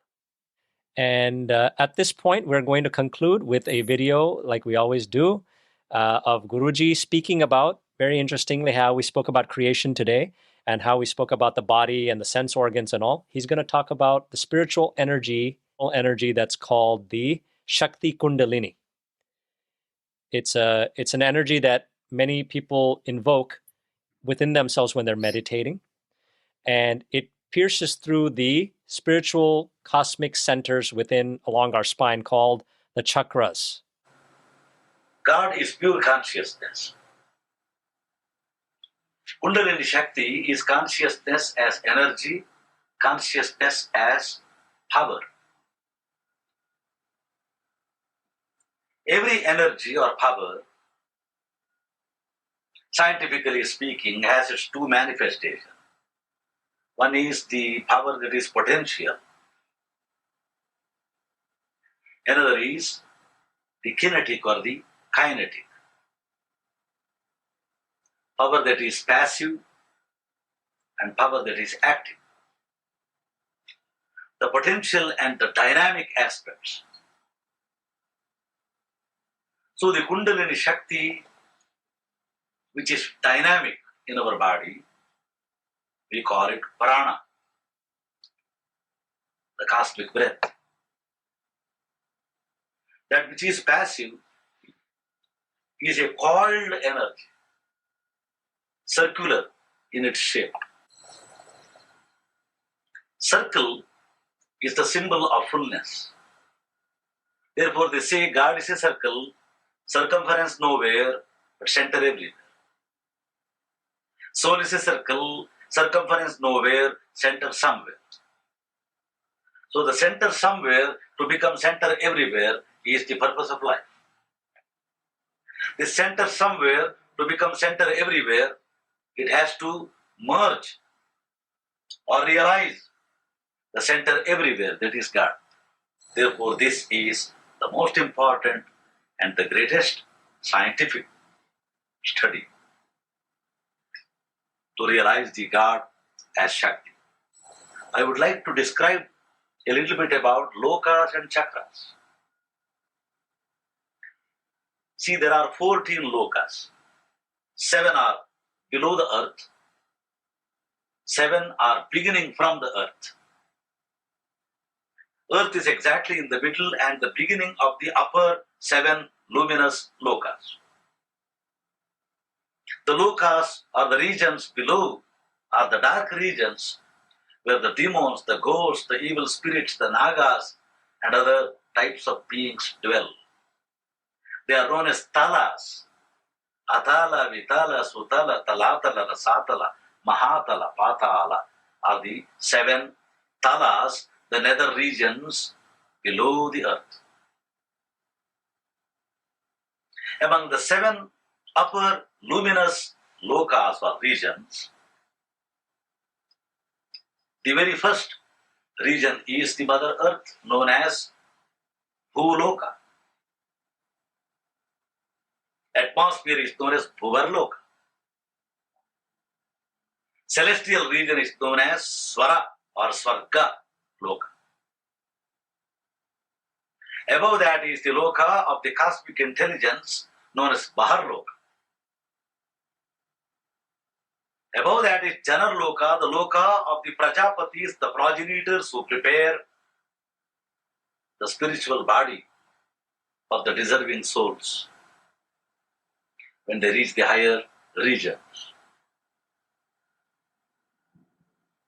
And at this point, we're going to conclude with a video, like we always do, of Guruji speaking about, very interestingly, how we spoke about creation today and how we spoke about the body and the sense organs and all. He's going to talk about the spiritual energy that's called the Shakti Kundalini. It's an energy that many people invoke within themselves when they're meditating, and it pierces through the spiritual cosmic centers along our spine called the chakras. God is pure consciousness. Kundalini Shakti is consciousness as energy, consciousness as power. Every energy or power, scientifically speaking, has its two manifestations. One is the power that is potential. Another is the kinetic or the kinetic. Power that is passive and power that is active. The potential and the dynamic aspects. So the Kundalini Shakti, which is dynamic in our body, we call it prana, the cosmic breath. That which is passive is a coiled energy, circular in its shape. Circle is the symbol of fullness. Therefore they say God is a circle, circumference nowhere, but center everywhere. Soul is a circle, circumference nowhere, center somewhere. So the center somewhere to become center everywhere is the purpose of life. The center somewhere to become center everywhere, it has to merge or realize the center everywhere, that is God. Therefore, this is the most important and the greatest scientific study to realize the God as Shakti. I would like to describe a little bit about lokas and chakras. See, there are 14 lokas. 7 are below the earth. 7 are beginning from the earth. Earth is exactly in the middle and the beginning of the upper 7 luminous lokas. The lokas, or the regions below, are the dark regions where the demons, the ghosts, the evil spirits, the nagas, and other types of beings dwell. They are known as talas. Atala, Vitala, Sutala, Talatala, Rasatala, Mahatala, Patala are the 7 talas, the nether regions below the earth. Among the 7 upper luminous lokas or regions, the very first region is the Mother Earth, known as Bhuloka. Atmosphere is known as Bhuvarloka. Celestial region is known as Swara or Swarga Loka. Above that is the Loka of the cosmic intelligence known as Bahar Loka. Above that is Janar Loka, the Loka of the Prajapatis, the progenitors who prepare the spiritual body of the deserving souls when they reach the higher regions.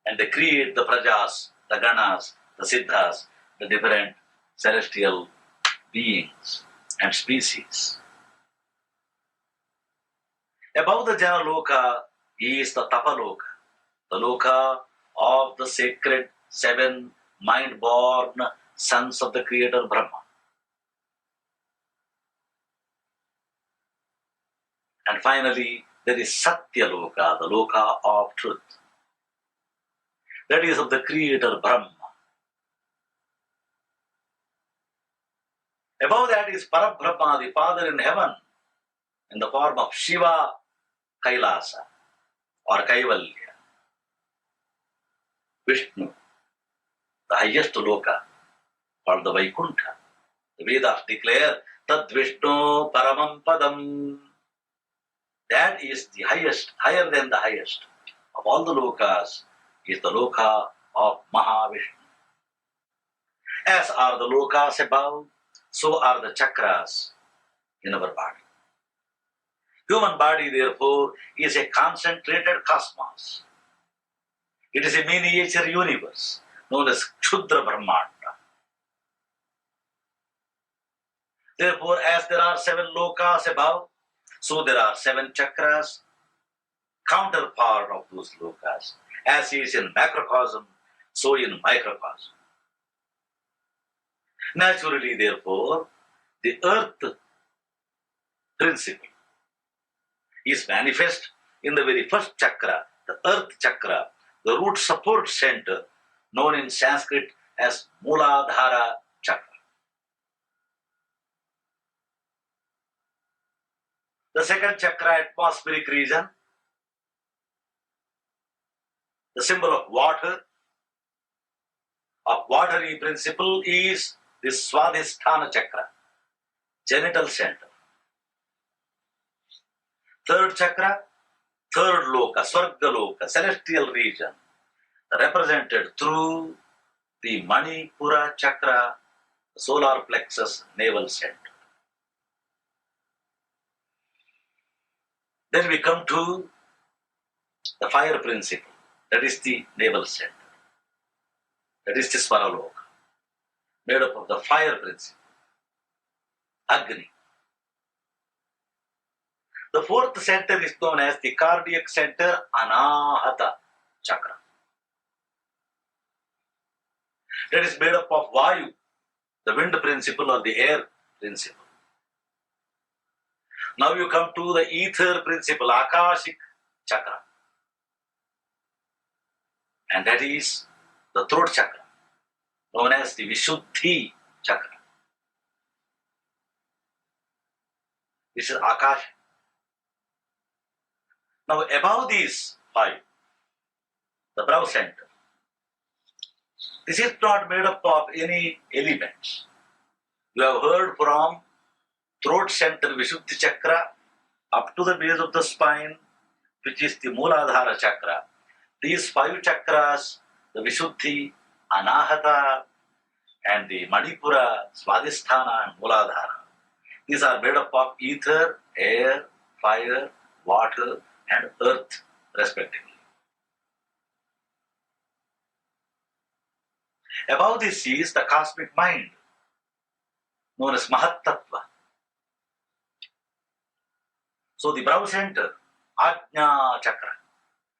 And they create the Prajas, the Ganas, the Siddhas, the different celestial beings and species. Above the Jana Loka is the Tapa Loka, the Loka of the sacred 7 mind-born sons of the Creator Brahma. And finally, there is Satya Loka, the Loka of truth. That is of the Creator Brahma. Above that is Parabrahma, the Father in heaven, in the form of Shiva Kailasa or Kaivalya. Vishnu, the highest Loka, called the Vaikuntha. The Vedas declare Tad Vishnu Paramam Padam. That is the highest, higher than the highest of all the lokas, is the Loka of Mahavishnu. As are the lokas above, so are the chakras in our body. Human body, therefore, is a concentrated cosmos. It is a miniature universe known as Kshudra Brahmanda. Therefore, as there are 7 lokas above, so there are 7 chakras, counterpart of those lokas. As is in macrocosm, so in microcosm. Naturally, therefore, the earth principle is manifest in the very first chakra, the earth chakra, the root support center, known in Sanskrit as Mooladhara chakra. The second chakra, atmospheric region, the symbol of water, of watery principle, is the Swadhisthana chakra, genital center. Third chakra, third loka, Swarga loka, celestial region, represented through the Manipura chakra, solar plexus, navel center. Then we come to the fire principle, that is the navel center. That is the Swaraloka, made up of the fire principle, Agni. The fourth center is known as the cardiac center, Anahata chakra. That is made up of Vayu, the wind principle or the air principle. Now you come to the ether principle, Akashic chakra. And that is the throat chakra, known as the Vishuddhi chakra. This is Akash. Now above these 5, the brow center, this is not made up of any elements. You have heard from throat center, Vishuddhi chakra, up to the base of the spine, which is the Mooladhara chakra. These 5 chakras, the Vishuddhi, Anahata, and the Manipura, Swadhisthana, and Mooladhara, these are made up of ether, air, fire, water, and earth, respectively. Above this is the cosmic mind, known as Mahattattva. So the brow center, Ajna chakra,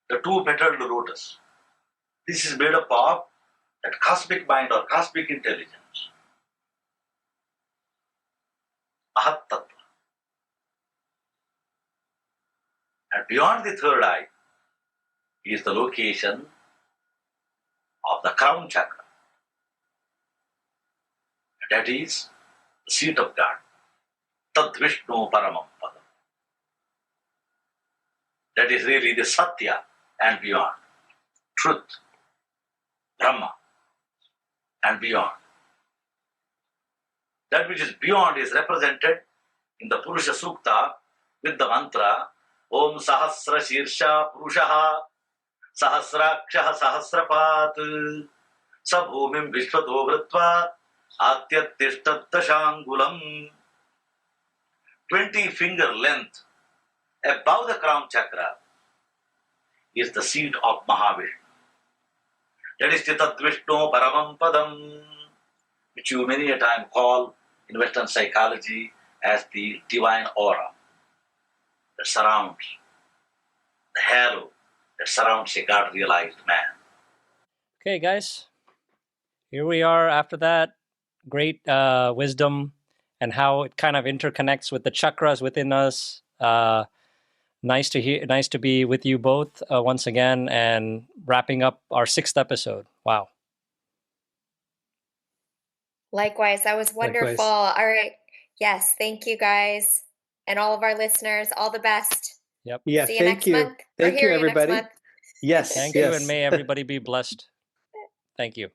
the 2-petaled lotus, this is made up of that cosmic mind or cosmic intelligence, Mahattattva. And beyond the third eye is the location of the crown chakra. That is the seat of God, Tad Vishnu Paramam Padam. That is really the Satya and beyond, truth, Brahma and beyond. That which is beyond is represented in the Purusha Sukta with the mantra Om Sahasra Shirsha Purushaha Sahasrakshaha Sahasrapat Sabhumim Vishwato Vritva Atyatishtatashangulam. 20 finger length above the crown chakra is the seat of Mahavishnu. That is the Tad Vishnu Paramam Padam, which you many a time call in Western psychology as the divine aura that surrounds, the halo that surrounds a God-realized man. Okay, guys, here we are after that. Great wisdom and how it kind of interconnects with the chakras within us. Nice to hear. Nice to be with you both once again, and wrapping up our 6th episode. Wow. Likewise, that was wonderful. Likewise. All right. Yes, thank you guys. And all of our listeners, all the best. Yep. Yeah, See you thank next you. month. Thank you, Next everybody. month. Yes. Thank yes. you, and may everybody be blessed. Thank you.